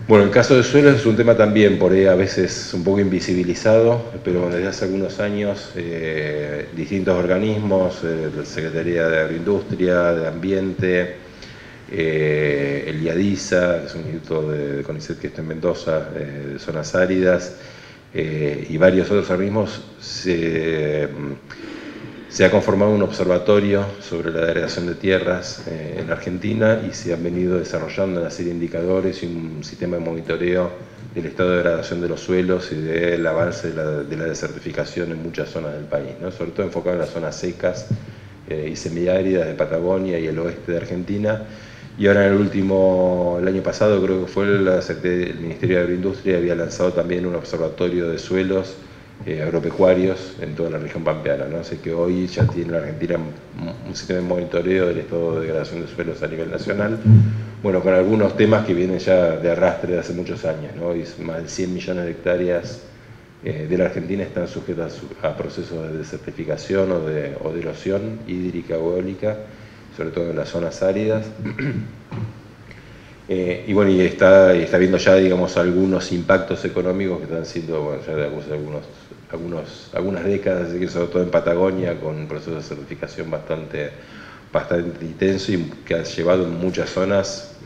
Bueno, el caso de suelos es un tema también por ahí a veces un poco invisibilizado, pero desde hace algunos años distintos organismos, la Secretaría de Agroindustria, de Ambiente, el IADISA, que es un instituto de CONICET que está en Mendoza, de zonas áridas, y varios otros organismos, se ha conformado un observatorio sobre la degradación de tierras en Argentina y se han venido desarrollando una serie de indicadores y un sistema de monitoreo del estado de degradación de los suelos y del avance de la desertificación en muchas zonas del país, ¿no? Sobre todo enfocado en las zonas secas y semiáridas de Patagonia y el oeste de Argentina. Y ahora el año pasado creo que fue el Ministerio de Agroindustria había lanzado también un observatorio de suelos agropecuarios en toda la región pampeana, ¿no? Así que hoy ya tiene la Argentina un sistema de monitoreo del estado de degradación de suelos a nivel nacional, bueno, con algunos temas que vienen ya de arrastre de hace muchos años, ¿no? Y más de 100 millones de hectáreas de la Argentina están sujetas a procesos de desertificación o de erosión hídrica o eólica, sobre todo en las zonas áridas. Y bueno, y está viendo ya, digamos, algunos impactos económicos que están siendo, bueno, ya de algunas décadas, así que sobre todo en Patagonia, con un proceso de certificación bastante intenso y que ha llevado en muchas zonas,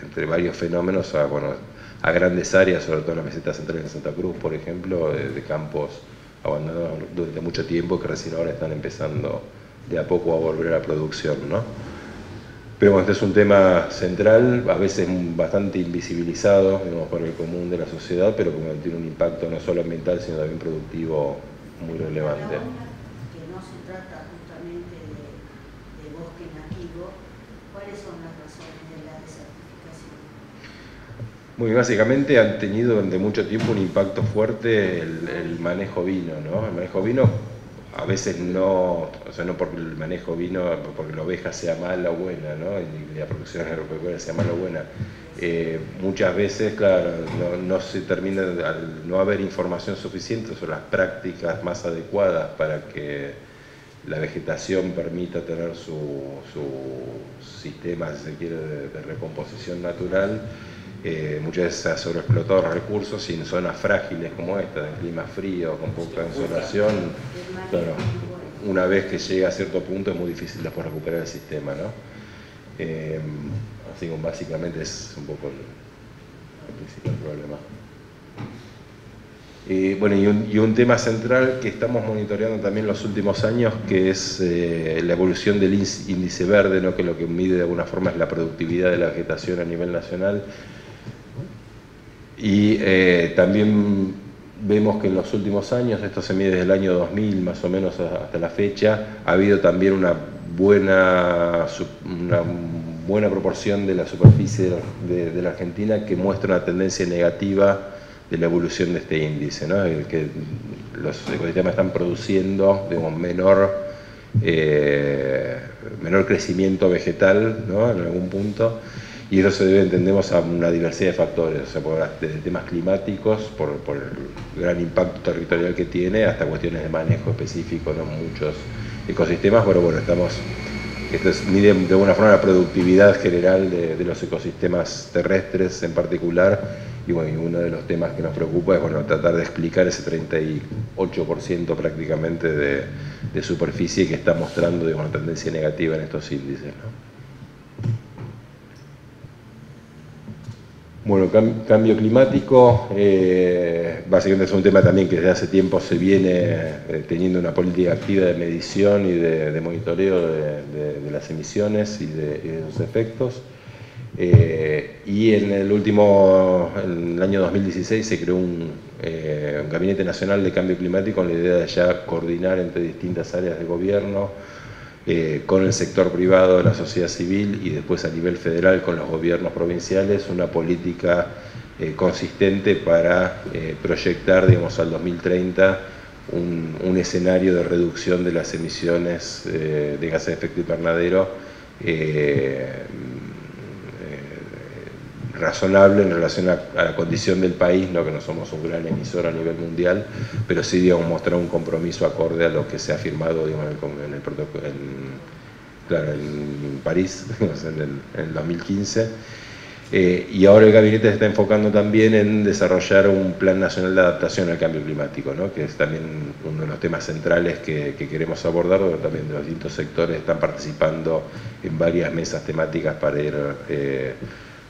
entre varios fenómenos, a grandes áreas, sobre todo en la meseta central de Santa Cruz, por ejemplo, de campos abandonados durante mucho tiempo que recién ahora están empezando de a poco a volver a la producción, ¿no? Pero bueno, este es un tema central, a veces bastante invisibilizado, digamos, por el común de la sociedad, pero que tiene un impacto no solo ambiental, sino también productivo muy relevante. Que no se trata justamente de bosque nativo, ¿cuáles son las razones de la desertificación? Muy básicamente han tenido durante mucho tiempo un impacto fuerte el manejo vino, ¿no? El manejo vino a veces no, o sea, no porque el manejo vino, porque la oveja sea mala o buena, ¿no? Y la producción agropecuaria sea mala o buena, Muchas veces, claro, no se termina, al no haber información suficiente sobre las prácticas más adecuadas para que la vegetación permita tener su sistema, si se quiere, de recomposición natural. Muchas veces se ha sobreexplotado los recursos y en zonas frágiles como esta, en clima frío, con poca insolación, claro, una vez que llega a cierto punto es muy difícil después recuperar el sistema, ¿no? Así que básicamente es un poco el principal problema. Bueno, y un tema central que estamos monitoreando también en los últimos años, que es la evolución del índice verde, ¿no? Que lo que mide de alguna forma es la productividad de la vegetación a nivel nacional. Y también vemos que en los últimos años, esto se mide desde el año 2000 más o menos hasta la fecha, ha habido también una buena proporción de la superficie de la Argentina que muestra una tendencia negativa de la evolución de este índice, ¿no? El que los ecosistemas están produciendo, digamos, menor crecimiento vegetal, ¿no? En algún punto, y eso se debe, entendemos, a una diversidad de factores, o sea, desde temas climáticos, por el gran impacto territorial que tiene, hasta cuestiones de manejo específico, ¿no? Muchos ecosistemas, pero bueno, esto mide de alguna forma la productividad general de los ecosistemas terrestres en particular. Y bueno, uno de los temas que nos preocupa es, bueno, tratar de explicar ese 38% prácticamente de superficie que está mostrando, digamos, una tendencia negativa en estos índices, ¿no? Bueno, cambio climático, básicamente es un tema también que desde hace tiempo se viene teniendo una política activa de medición y de monitoreo de las emisiones y de sus efectos. Y en el año 2016 se creó un Gabinete Nacional de Cambio Climático con la idea de ya coordinar entre distintas áreas de gobierno, con el sector privado, la sociedad civil y después a nivel federal con los gobiernos provinciales, una política consistente para proyectar, digamos, al 2030 un escenario de reducción de las emisiones de gases de efecto invernadero razonable en relación a la condición del país, no que no somos un gran emisor a nivel mundial, pero sí, digamos, mostrar un compromiso acorde a lo que se ha firmado, digamos, en el protocolo, en París, en el 2015. Y ahora el gabinete se está enfocando también en desarrollar un plan nacional de adaptación al cambio climático, ¿no? Que es también uno de los temas centrales que queremos abordar, donde también los distintos sectores están participando en varias mesas temáticas para ir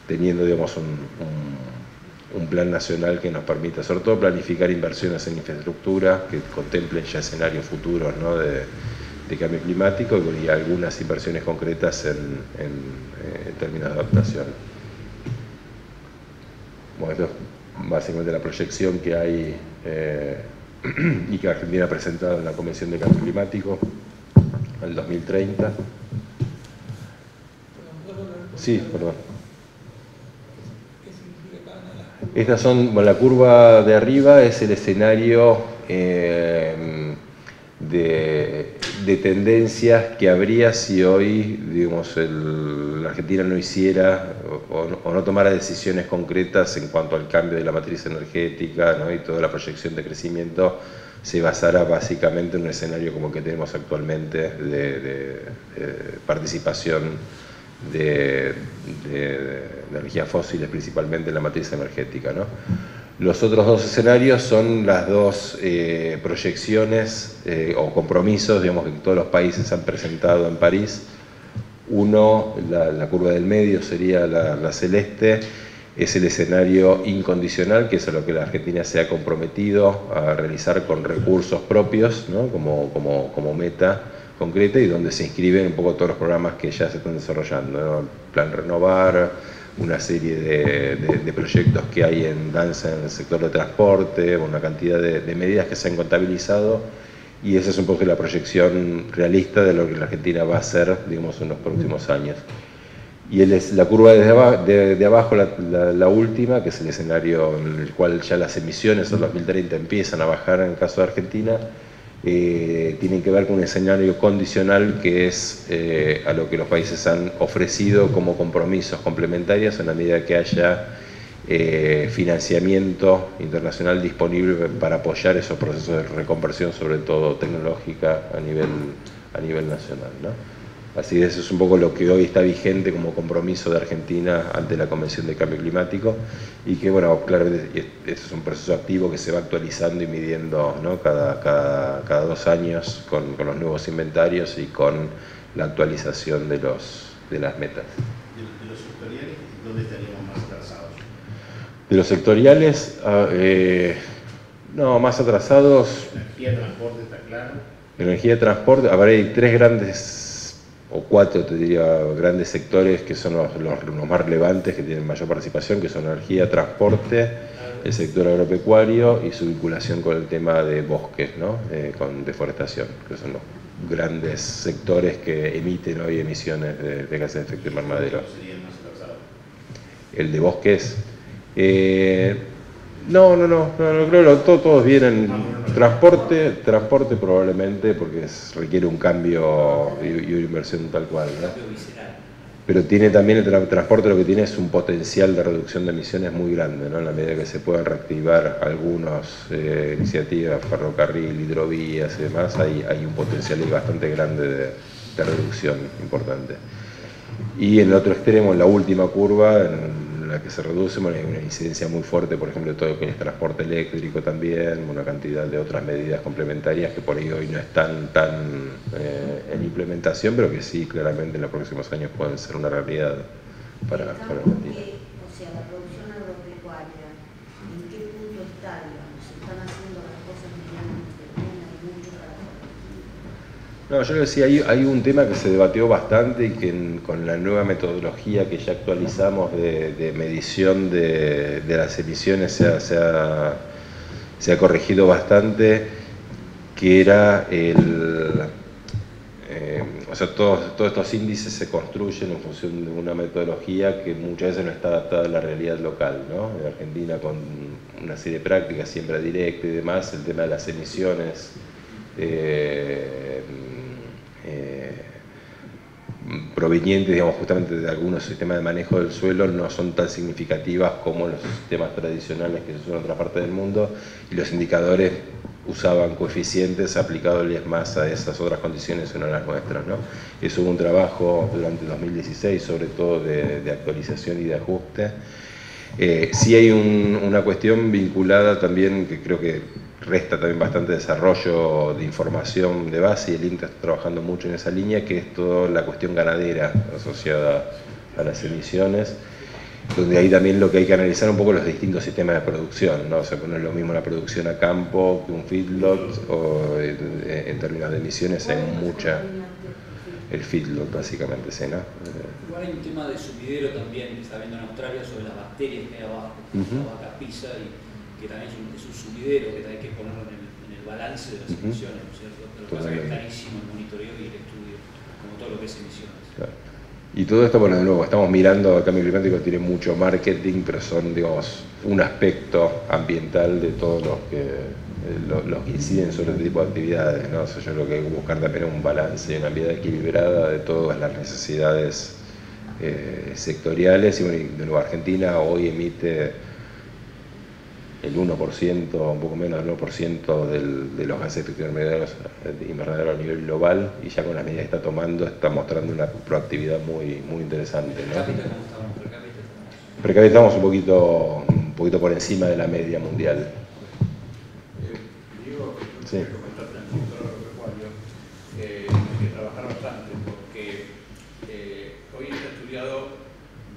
teniendo, digamos, un plan nacional que nos permita, sobre todo, planificar inversiones en infraestructura que contemplen ya escenarios futuros, ¿no? de cambio climático y algunas inversiones concretas en términos de adaptación. Bueno, esto es básicamente la proyección que hay y que Argentina ha presentado en la Convención de Cambio Climático al 2030. Sí, perdón. Estas son, bueno, la curva de arriba es el escenario de tendencias que habría si hoy, digamos, la Argentina no hiciera o no tomara decisiones concretas en cuanto al cambio de la matriz energética, ¿no? Y toda la proyección de crecimiento se basara básicamente en un escenario como el que tenemos actualmente de participación de energías fósiles, principalmente en la matriz energética, ¿no? Los otros dos escenarios son las dos proyecciones o compromisos, digamos, que todos los países han presentado en París. Uno, la curva del medio sería la celeste, es el escenario incondicional, que es a lo que la Argentina se ha comprometido a realizar con recursos propios, ¿no? como meta concreta, y donde se inscriben un poco todos los programas que ya se están desarrollando, ¿no? El Plan Renovar, una serie de proyectos que hay en danza en el sector de transporte, una cantidad de medidas que se han contabilizado, y esa es un poco la proyección realista de lo que la Argentina va a hacer, digamos, en los próximos años. Y la curva de abajo, la última, que es el escenario en el cual ya las emisiones en 2030 empiezan a bajar en el caso de Argentina, tienen que ver con un escenario condicional que es a lo que los países han ofrecido como compromisos complementarios en la medida que haya financiamiento internacional disponible para apoyar esos procesos de reconversión, sobre todo tecnológica, a nivel nacional, ¿no? Así que eso es un poco lo que hoy está vigente como compromiso de Argentina ante la Convención de Cambio Climático, y que, bueno, claramente eso es un proceso activo que se va actualizando y midiendo, ¿no? cada 2 años con los nuevos inventarios y con la actualización de las metas. ¿De los sectoriales dónde estaríamos más atrasados? De los sectoriales, no, más atrasados... Energía, transporte, está claro. Energía, transporte, a ver, hay 3 grandes... o 4, te diría, grandes sectores que son los más relevantes, que tienen mayor participación, que son energía, transporte, el sector agropecuario y su vinculación con el tema de bosques, ¿no? Con deforestación, que son los grandes sectores que emiten hoy emisiones de gases de efecto invernadero. ¿Sería más atrasado? El de bosques... No, creo que todos vienen. Transporte probablemente, porque requiere un cambio y una inversión tal cual, ¿no? Pero tiene también el transporte, lo que tiene es un potencial de reducción de emisiones muy grande, ¿no? En la medida que se puedan reactivar algunas iniciativas, ferrocarril, hidrovías y demás, hay un potencial bastante grande de reducción importante. Y en el otro extremo, en la última curva, en la que se reduce, bueno, hay una incidencia muy fuerte, por ejemplo, de todo lo que es transporte eléctrico también, una cantidad de otras medidas complementarias que por ahí hoy no están tan en implementación, pero que sí, claramente en los próximos años pueden ser una realidad para Argentina. O sea, la producción agropecuaria, ¿en qué punto está, digamos? ¿Se están haciendo las cosas medianamente bien? ¿Hay mucho para corregir? No, yo le decía, hay un tema que se debatió bastante y que con la nueva metodología que ya actualizamos de medición de las emisiones se ha corregido bastante, que era o sea, todos estos índices se construyen en función de una metodología que muchas veces no está adaptada a la realidad local, ¿no? En Argentina, con una serie de prácticas, siembra directa y demás, el tema de las emisiones provenientes, digamos, justamente de algunos sistemas de manejo del suelo no son tan significativas como los sistemas tradicionales que se usan en otras partes del mundo, y los indicadores usaban coeficientes aplicándoles más a esas otras condiciones que no a las nuestras, ¿no? Eso hubo un trabajo durante el 2016, sobre todo de actualización y de ajuste. Sí hay una cuestión vinculada también, que creo que resta también bastante desarrollo de información de base, y el INTA está trabajando mucho en esa línea, que es toda la cuestión ganadera asociada a las emisiones, donde ahí también lo que hay que analizar un poco los distintos sistemas de producción, ¿no? O sea, no es lo mismo la producción a campo que un feedlot, o en términos de emisiones hay mucha... El feedlot, básicamente, sí, ¿no? Igual hay un tema de sumidero también que está viendo en Australia sobre las bacterias que hay abajo, la vaca pisa, y que también es un sumidero que hay que ponerlo en el balance de las emisiones, ¿no es cierto? Pero lo que pasa es que es carísimo el monitoreo y el estudio, como todo lo que es emisiones. Claro. Y todo esto, bueno, de nuevo, estamos mirando, el cambio climático tiene mucho marketing, pero son, digamos, un aspecto ambiental de todos los que inciden sobre este tipo de actividades, ¿no? O sea, yo creo que hay que buscar también un balance y una vida equilibrada de todas las necesidades sectoriales. Y bueno, de nuevo, Argentina hoy emite el 1%, un poco menos del 1% de los gases de efecto invernadero a nivel global, y ya con las medidas que está tomando está mostrando una proactividad muy interesante, ¿no? ¿Per cápita cómo estamos? Per cápita estamos un poquito por encima de la media mundial. Diego, sí. comentaste en el sector agropecuario, hay que trabajar bastante, porque hoy está estudiado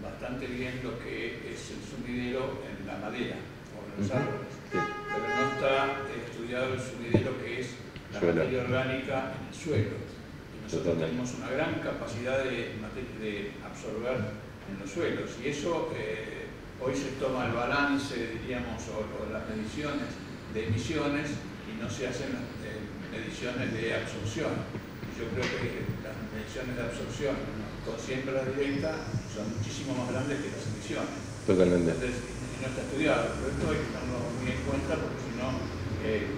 bastante bien lo que es el sumidero en la madera o en los árboles, sí. pero no está estudiado el sumidero que es la materia orgánica en el suelo. Y nosotros tenemos una gran capacidad de absorber en los suelos, y eso hoy se toma el balance, diríamos, o las mediciones de emisiones, y no se hacen las mediciones de absorción. Yo creo que las mediciones de absorción con siembra directa son muchísimo más grandes que las emisiones. Totalmente. Entonces, no está estudiado, pero esto hay que tenerlo muy en cuenta, porque si no,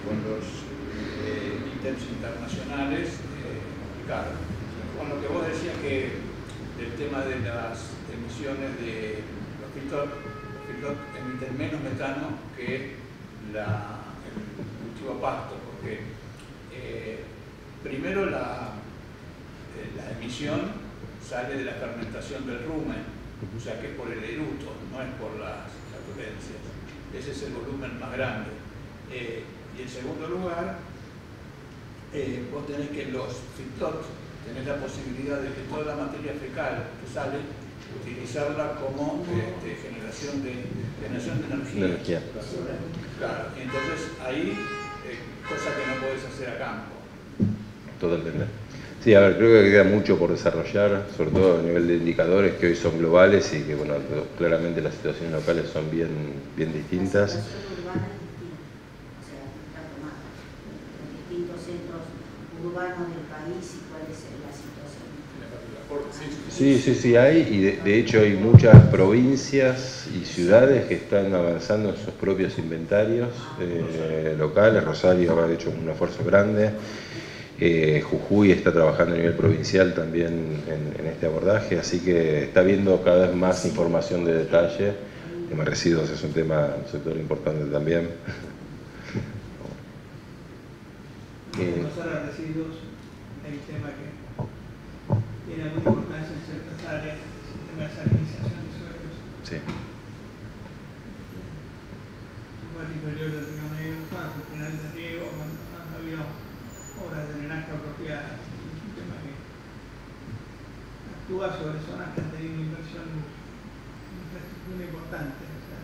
cuando ítems internacionales complicados. Con lo que vos decías que del tema de las emisiones de los feedstock emiten menos metano que el cultivo a pasto, porque primero la emisión sale de la fermentación del rumen, o sea que es por el eruto, no es por las flatulencias. Ese es el volumen más grande. Y en segundo lugar, vos tenés que los feedstock, tenés la posibilidad de que toda la materia fecal que sale, utilizarla como generación de energía. Claro, entonces ahí, cosa que no podés hacer a campo. Totalmente. Sí, a ver, creo que queda mucho por desarrollar, sobre todo a nivel de indicadores que hoy son globales y que, bueno, claramente las situaciones locales son bien distintas. La situación urbana es distinta, o sea, está tomada en distintos centros urbanos del país y cuál es la situación. Sí, hay, y de hecho hay muchas provincias y ciudades que están avanzando en sus propios inventarios locales. Rosario ha hecho un esfuerzo grande. Jujuy está trabajando a nivel provincial también en este abordaje, así que está habiendo cada vez más información de detalle. El tema de residuos es un sector importante también. Pasar a residuos, hay un tema que tiene mucha importancia en ciertas áreas, el tema de salinización de suelos. Sí. El inferior del río Negro, al final del riego, cuando no había obras de drenaje apropiadas, un tema que actúa sobre zonas que han tenido una inversión en infraestructura importante, o sea,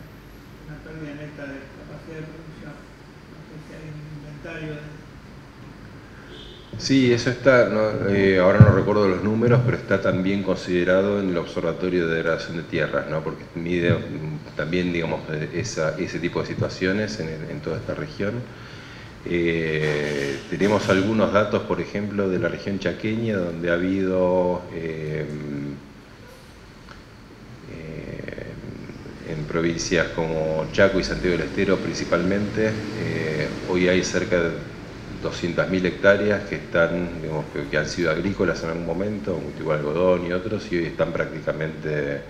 una pérdida neta de capacidad de producción. No sé si hay un inventario de... Sí, eso está, ahora no recuerdo los números, pero está también considerado en el Observatorio de Degradación de Tierras, ¿no? Porque mide también, digamos, ese tipo de situaciones en toda esta región. Tenemos algunos datos, por ejemplo, de la región chaqueña, donde ha habido en provincias como Chaco y Santiago del Estero principalmente, hoy hay cerca de 200.000 hectáreas que están, digamos, que han sido agrícolas en algún momento, cultivo de algodón y otros, y hoy están prácticamente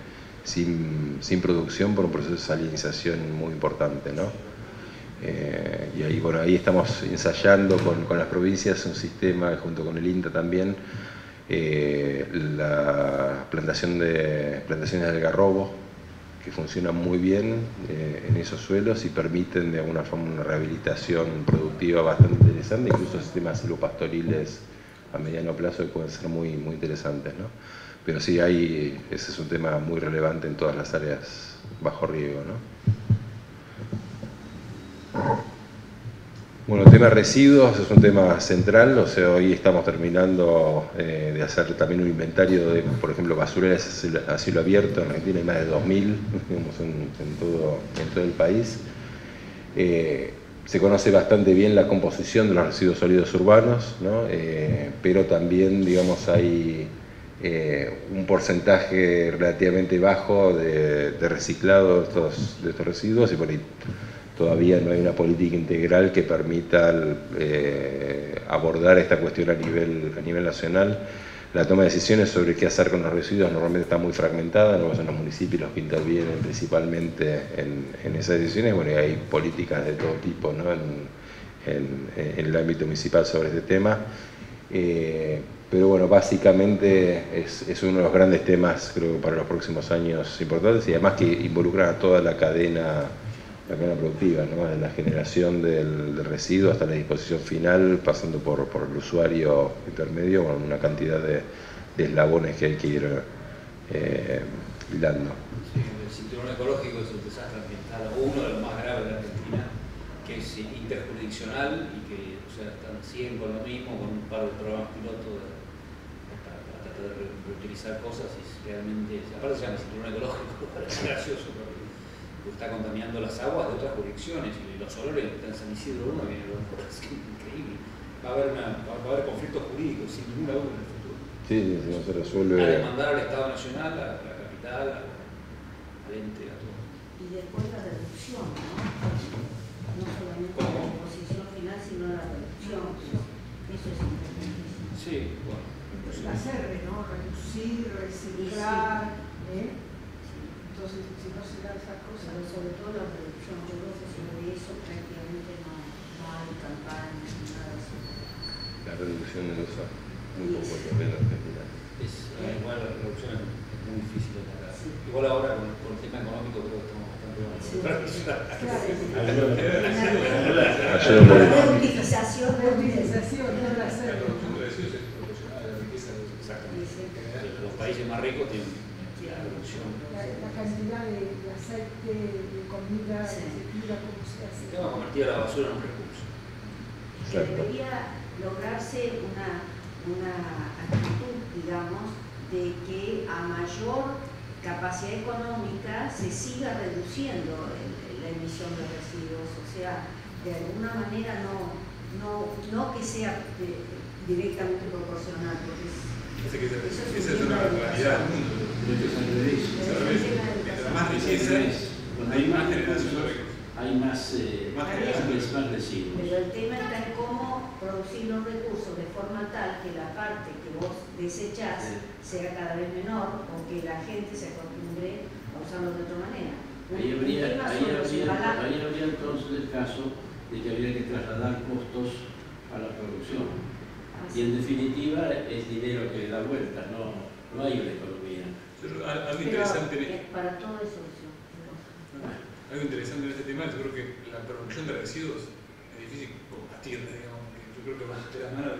sin producción por un proceso de salinización muy importante, ¿no? Y ahí, bueno, ahí estamos ensayando con las provincias un sistema, junto con el INTA también, la plantaciones de algarrobo, que funcionan muy bien en esos suelos y permiten de alguna forma una rehabilitación productiva bastante interesante, incluso sistemas silvopastoriles a mediano plazo que pueden ser muy interesantes, ¿no? Pero sí, ese es un tema muy relevante en todas las áreas bajo riego, ¿no? Bueno, el tema de residuos es un tema central, o sea, hoy estamos terminando de hacer también un inventario de, por ejemplo, basureras a cielo abierto. En Argentina hay más de 2.000, digamos, en todo el país. Se conoce bastante bien la composición de los residuos sólidos urbanos, ¿no? Pero también, digamos, hay un porcentaje relativamente bajo de reciclado de estos residuos, y por ahí todavía no hay una política integral que permita abordar esta cuestión a nivel nacional. La toma de decisiones sobre qué hacer con los residuos normalmente está muy fragmentada, no son los municipios los que intervienen principalmente en esas decisiones. Bueno, y hay políticas de todo tipo, ¿no? en el ámbito municipal sobre este tema. Pero bueno, básicamente es uno de los grandes temas, creo, para los próximos años importantes, y además que involucran a toda la cadena productiva, ¿no? De la generación del residuo hasta la disposición final, pasando por el usuario intermedio, con una cantidad de eslabones que hay que ir hilando. Sí, el cinturón ecológico es un desastre ambiental, uno de los más graves de Argentina, que es interjurisdiccional y que, o sea, siguen con lo mismo, con un par de programas pilotos para tratar de reutilizar cosas, y realmente, aparte se llama cinturón ecológico, es gracioso, porque está contaminando las aguas de otras jurisdicciones, y los olores en San Isidro 1 viene es increíble. Va a haber conflictos jurídicos sin ninguna duda en el futuro. Sí, no se resuelve. A demandar al Estado Nacional, a la capital, al ente, a todo. Y después la reducción, ¿no? No solamente la disposición final, sino la reducción. Eso es importantísimo. Sí, bueno. Entonces, hacer, ¿no? Reducir, reciclar, Entonces, si no se da esa cosa... Pero sobre todo la reducción, yo creo que sobre eso prácticamente no hay campañas ni nada así. La reducción del uso, muy poco lo que en Argentina. Igual la reducción es muy difícil de lograr. Sí. Igual ahora con el tema económico creo que estamos bastante mal. Sí. Reutilización, no la hacer. La producción de residuos es proporcional a la riqueza. Exactamente. Los países más ricos tienen la reducción. La cantidad de aceite, de comida, de tira, ¿cómo se hace? El tema convertir a la basura en un recurso. Que debería lograrse una actitud, digamos, de que a mayor capacidad económica se siga reduciendo la emisión de residuos, o sea, de alguna manera no que sea directamente proporcional, porque esa es una realidad del mundo. Mientras más riqueza, hay más generación de recursos. Hay más residuos. Pero el tema está en cómo producir los recursos de forma tal que la parte que vos desechás sea cada vez menor o que la gente se acostumbre a usarlo de otra manera. Ahí habría entonces el caso de que habría que trasladar costos a la producción. Y en definitiva es dinero que da vuelta, no hay una economía. Algo interesante. Para todo eso. Algo interesante en este tema, yo creo que la producción de residuos es difícil combatirla, digamos, yo creo que va de la mano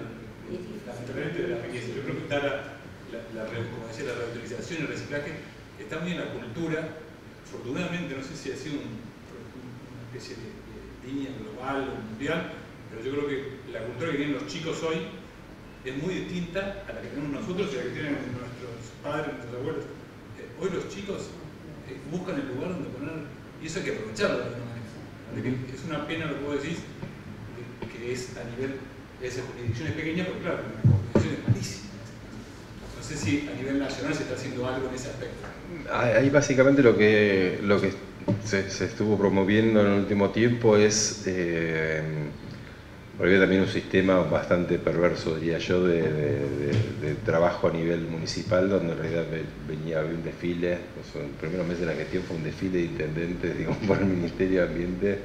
lamentablemente de la riqueza. Yo creo que está como decía, la reutilización y el reciclaje está muy en la cultura. Afortunadamente, no sé si ha sido una especie de línea global o mundial, pero yo creo que la cultura que tienen los chicos hoy es muy distinta a la que tenemos nosotros y a la que tienen nuestros padres, nuestros abuelos. Hoy los chicos buscan el lugar donde poner. Y eso hay que aprovecharlo de alguna manera. Es una pena lo que vos decís, que es a nivel de esas jurisdicciones pequeñas, porque claro, la jurisdicción es malísima. No sé si a nivel nacional se está haciendo algo en ese aspecto. Ahí básicamente lo que se estuvo promoviendo en el último tiempo es porque también un sistema bastante perverso, diría yo, de trabajo a nivel municipal, donde en realidad había un desfile, en los primeros meses de la gestión fue un desfile de intendentes, digamos, por el Ministerio de Ambiente,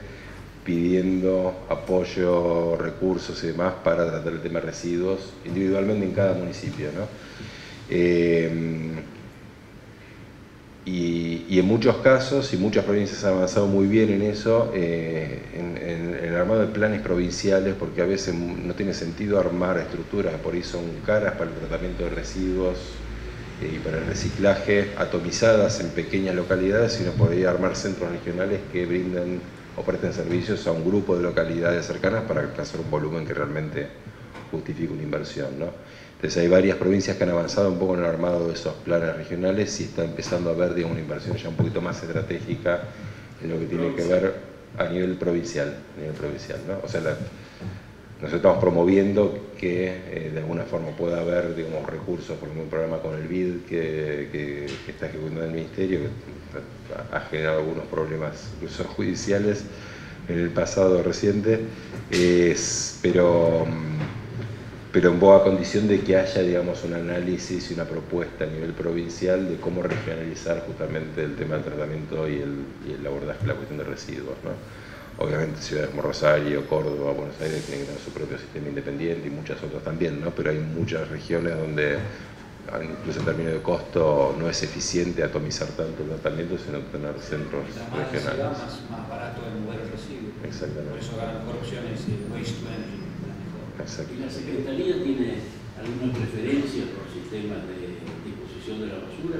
pidiendo apoyo, recursos y demás para tratar el tema de residuos individualmente en cada municipio, ¿no? Y en muchos casos, y muchas provincias han avanzado muy bien en eso, en el armado de planes provinciales, porque a veces no tiene sentido armar estructuras que por ahí son caras para el tratamiento de residuos y para el reciclaje, atomizadas en pequeñas localidades, sino por ahí armar centros regionales que brinden o presten servicios a un grupo de localidades cercanas para alcanzar un volumen que realmente justifique una inversión, ¿no? Entonces hay varias provincias que han avanzado un poco en el armado de esos planes regionales y está empezando a haber, digamos, una inversión ya un poquito más estratégica en lo que tiene que ver a nivel provincial, ¿no? O sea, nosotros estamos promoviendo que de alguna forma pueda haber, digamos, recursos, por ejemplo, un programa con el BID que está ejecutando el Ministerio, que ha generado algunos problemas incluso judiciales en el pasado reciente, pero en boa condición de que haya, digamos, un análisis y una propuesta a nivel provincial de cómo regionalizar justamente el tema del tratamiento y el abordaje de la cuestión de residuos, ¿no? Obviamente ciudades como Rosario, Córdoba, Buenos Aires tienen que tener su propio sistema independiente y muchas otras también, ¿no? Pero hay muchas regiones donde, incluso en términos de costo, no es eficiente atomizar tanto el tratamiento, sino tener centros regionales. Más barato de mover el residuo. Exactamente. Por eso ganan corrupciones y waste management. Exacto. ¿Y la Secretaría tiene alguna preferencia por sistemas de disposición de la basura?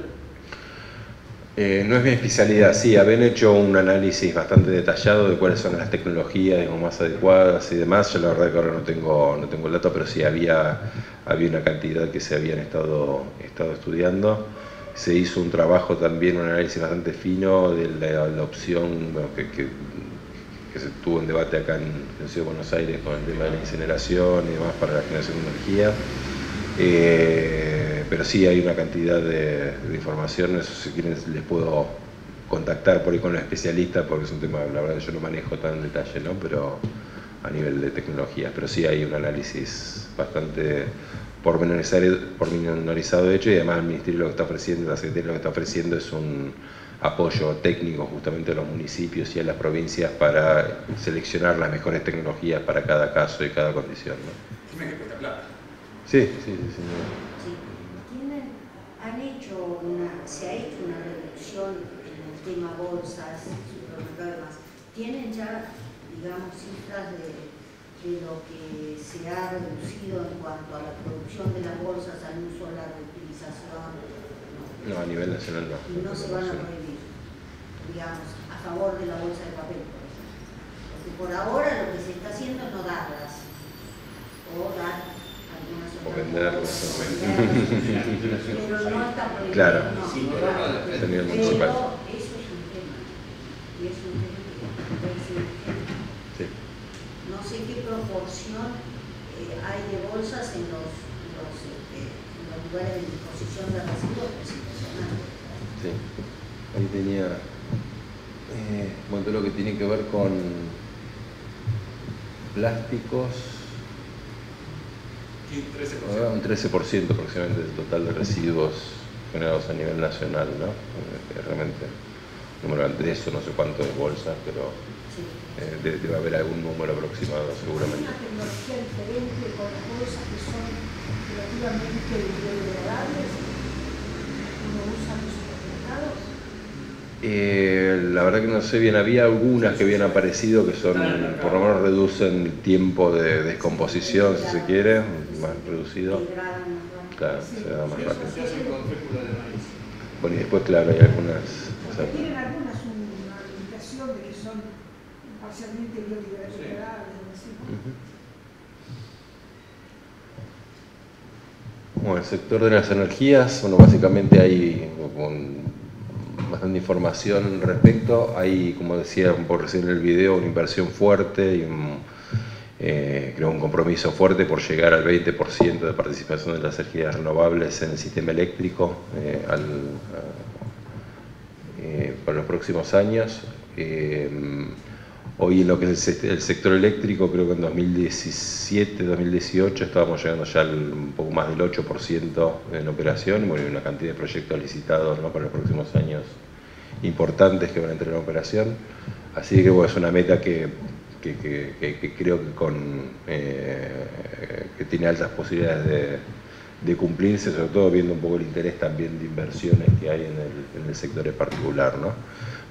No es mi especialidad, sí, habían hecho un análisis bastante detallado de cuáles son las tecnologías, digamos, más adecuadas y demás. Yo la verdad que ahora no tengo el dato, pero sí había una cantidad que se habían estado estudiando. Se hizo un trabajo también, un análisis bastante fino de la opción, bueno, que se tuvo en debate acá en la Ciudad de Buenos Aires con el tema de la incineración y demás para la generación de energía. Pero sí hay una cantidad de información, eso si quieren les puedo contactar por ahí con los especialistas, porque es un tema, la verdad, que yo no manejo tan en detalle, ¿no? Pero a nivel de tecnología, pero sí hay un análisis bastante pormenorizado hecho, y además el Ministerio lo que está ofreciendo, la Secretaría lo que está ofreciendo es un apoyo técnico justamente a los municipios y a las provincias para seleccionar las mejores tecnologías para cada caso y cada condición, ¿no? Tiene que cuesta plata. Sí. Se ha hecho una reducción en el tema bolsas, supermercado y demás. ¿Tienen ya, digamos, cifras de lo que se ha reducido en cuanto a la producción de las bolsas, al uso, a la reutilización? No, a nivel nacional no. Y no se van a prohibir, digamos, a favor de la bolsa de papel, por ejemplo. Porque por ahora lo que se está haciendo es no darlas, o dar algunas O venderlas. pero no está prohibido. Claro. No, Sí, pero nivel municipal. eso es un tema. Y es un tema que puede ser urgente. Sí. No sé qué proporción hay de bolsas en los lugares de disposición de residuos, pero es impresionante. Sí. Ahí tenía todo lo que tiene que ver con plásticos. Un 13% aproximadamente del total de residuos generados a nivel nacional, ¿no? Realmente, número de eso, no sé cuánto de bolsas, pero debe haber algún número aproximado seguramente. ¿Hay una tecnología diferente con las bolsas que son relativamente biodegradables? ¿Uno usa en los supermercados? La verdad que no sé bien, había algunas que habían aparecido que son, por lo menos reducen el tiempo de descomposición, si se quiere, más reducido. Claro, se da más rápido. Se hacen con fécula de maíz. Bueno, y después, claro, hay algunas. Tienen algunas una limitación de que son parcialmente biodegradables. Sí. Bueno, el sector de las energías, bueno, básicamente hay bastante información al respecto. Hay, como decía un poco recién en el video, una inversión fuerte y creo un compromiso fuerte por llegar al 20% de participación de las energías renovables en el sistema eléctrico para los próximos años. Hoy en lo que es el sector eléctrico, creo que en 2017-2018 estábamos llegando ya un poco más del 8% en operación, y bueno, hay una cantidad de proyectos licitados, ¿no?, para los próximos años importantes que van a entrar en operación. Así que bueno, es una meta que creo que tiene altas posibilidades de cumplirse, sobre todo viendo un poco el interés también de inversiones que hay en el sector en particular, ¿no?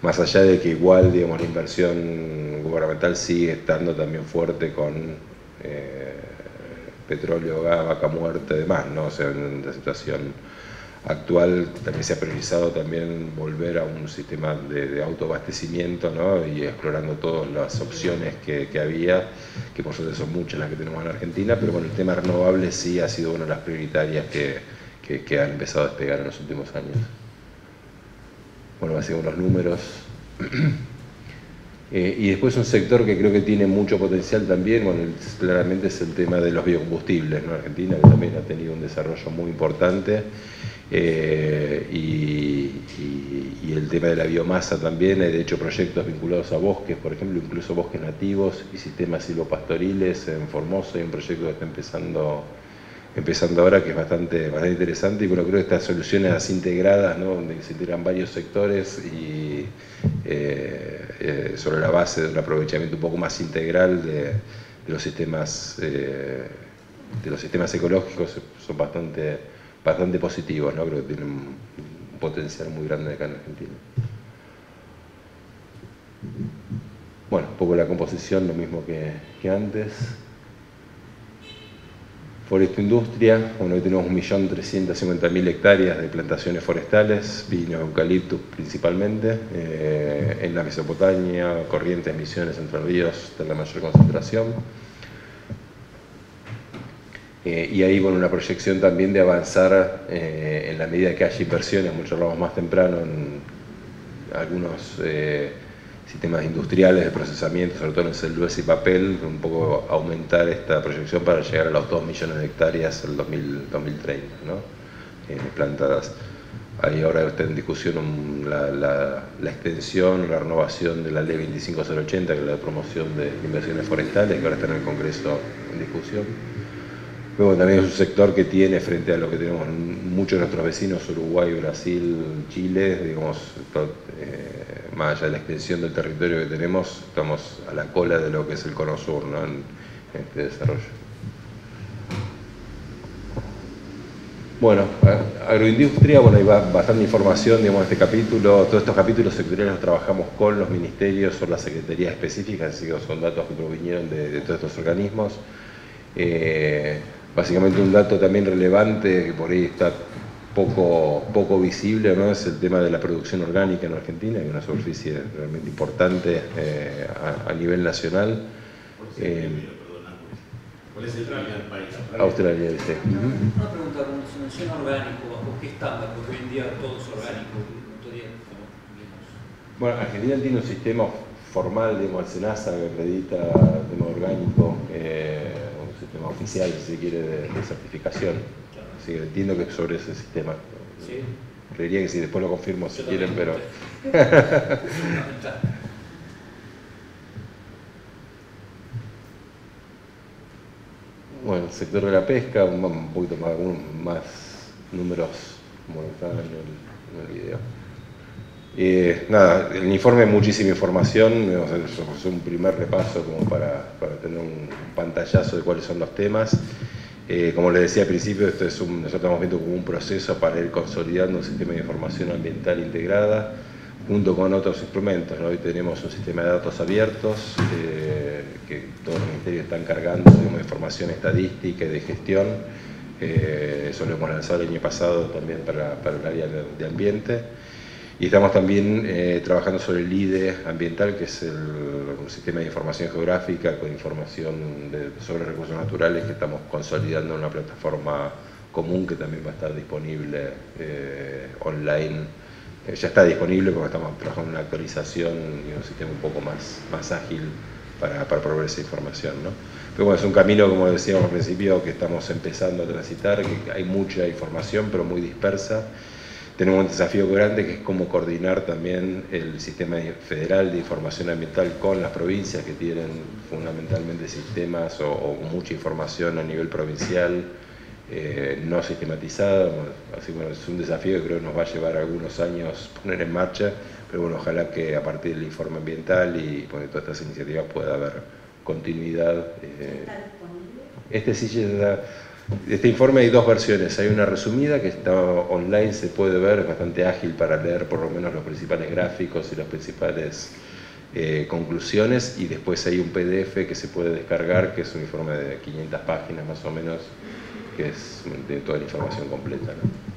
Más allá de que igual, digamos, la inversión gubernamental sigue estando también fuerte con petróleo, gas, vaca muerta y demás, ¿no? O sea, en la situación actual también se ha priorizado también volver a un sistema de autoabastecimiento, ¿no?, y explorando todas las opciones que había, que por suerte son muchas las que tenemos en Argentina, pero bueno, el tema renovable sí ha sido una de las prioritarias que han empezado a despegar en los últimos años. Bueno, así unos números. Y después un sector que creo que tiene mucho potencial también, bueno, claramente es el tema de los biocombustibles, ¿no? Argentina, que también ha tenido un desarrollo muy importante, y el tema de la biomasa también. Hay de hecho proyectos vinculados a bosques, por ejemplo, incluso bosques nativos y sistemas silvopastoriles en Formosa. Hay un proyecto que está empezando ahora, que es bastante interesante, y bueno, creo que estas soluciones así integradas, ¿no?, donde se integran varios sectores y sobre la base de un aprovechamiento un poco más integral de los sistemas ecológicos, son bastante positivos, ¿no? Creo que tienen un potencial muy grande acá en Argentina. Bueno, un poco la composición, lo mismo que antes. Forestoindustria, bueno, hoy tenemos 1.350.000 hectáreas de plantaciones forestales, pino, eucaliptus principalmente, en la Mesopotamia, Corrientes, Misiones, Entre Ríos, está la mayor concentración. Y ahí, bueno, una proyección también de avanzar en la medida que haya inversiones, como charlamos más temprano, en algunos sistemas industriales de procesamiento, sobre todo en celulosa y papel, un poco aumentar esta proyección para llegar a los 2 millones de hectáreas en el 2030, ¿no?, plantadas. Ahí ahora está en discusión la extensión, la renovación de la ley 25080, que es la de promoción de inversiones forestales, que ahora está en el Congreso en discusión. Luego también es un sector que tiene, frente a lo que tenemos muchos de nuestros vecinos, Uruguay, Brasil, Chile, digamos, más allá de la extensión del territorio que tenemos, estamos a la cola de lo que es el Cono Sur, ¿no? en este desarrollo. Bueno, agroindustria, bueno, hay bastante información, digamos, en este capítulo. Todos estos capítulos sectoriales los trabajamos con los ministerios o las secretarías específicas, así que son datos que provinieron de todos estos organismos. Básicamente un dato también relevante, que por ahí está poco visible, ¿no? Es el tema de la producción orgánica en Argentina, que es una superficie realmente importante a nivel nacional. ¿Cuál es el primer país? Australia, sí. Una pregunta, cuando se menciona orgánico, ¿bajo qué estándar? Porque hoy en día todo es orgánico. Bueno, Argentina tiene un sistema formal, digamos, el SENASA, que acredita el tema orgánico, un sistema oficial, si se quiere, de certificación. Así que entiendo que es sobre ese sistema. Sí. Creería que sí, después lo confirmo si quieren, pero... Bueno, el sector de la pesca, un poquito más números, como están en el video. Nada, el informe es muchísima información, es un primer repaso como para tener un pantallazo de cuáles son los temas. Como les decía al principio, nosotros estamos viendo como un proceso para ir consolidando un sistema de información ambiental integrada, junto con otros instrumentos, ¿no? Hoy tenemos un sistema de datos abiertos, que todos los ministerios están cargando, digamos, de información estadística y de gestión. Eso lo hemos lanzado el año pasado también para el área de ambiente. Y estamos también trabajando sobre el IDE ambiental, que es un sistema de información geográfica con información sobre recursos naturales que estamos consolidando en una plataforma común que también va a estar disponible online. Ya está disponible porque estamos trabajando en una actualización y un sistema un poco más ágil para proveer esa información, ¿no? Pero bueno, es un camino, como decíamos al principio, que estamos empezando a transitar, que hay mucha información pero muy dispersa. Tenemos un desafío grande que es cómo coordinar también el sistema federal de información ambiental con las provincias, que tienen fundamentalmente sistemas o mucha información a nivel provincial no sistematizada. Así que bueno, es un desafío que creo que nos va a llevar algunos años poner en marcha, pero bueno, ojalá que a partir del informe ambiental y bueno, todas estas iniciativas pueda haber continuidad. ¿Está disponible? Este informe hay dos versiones, hay una resumida que está online, se puede ver, es bastante ágil para leer por lo menos los principales gráficos y las principales conclusiones, y después hay un PDF que se puede descargar, que es un informe de 500 páginas más o menos, que es de toda la información completa, ¿no?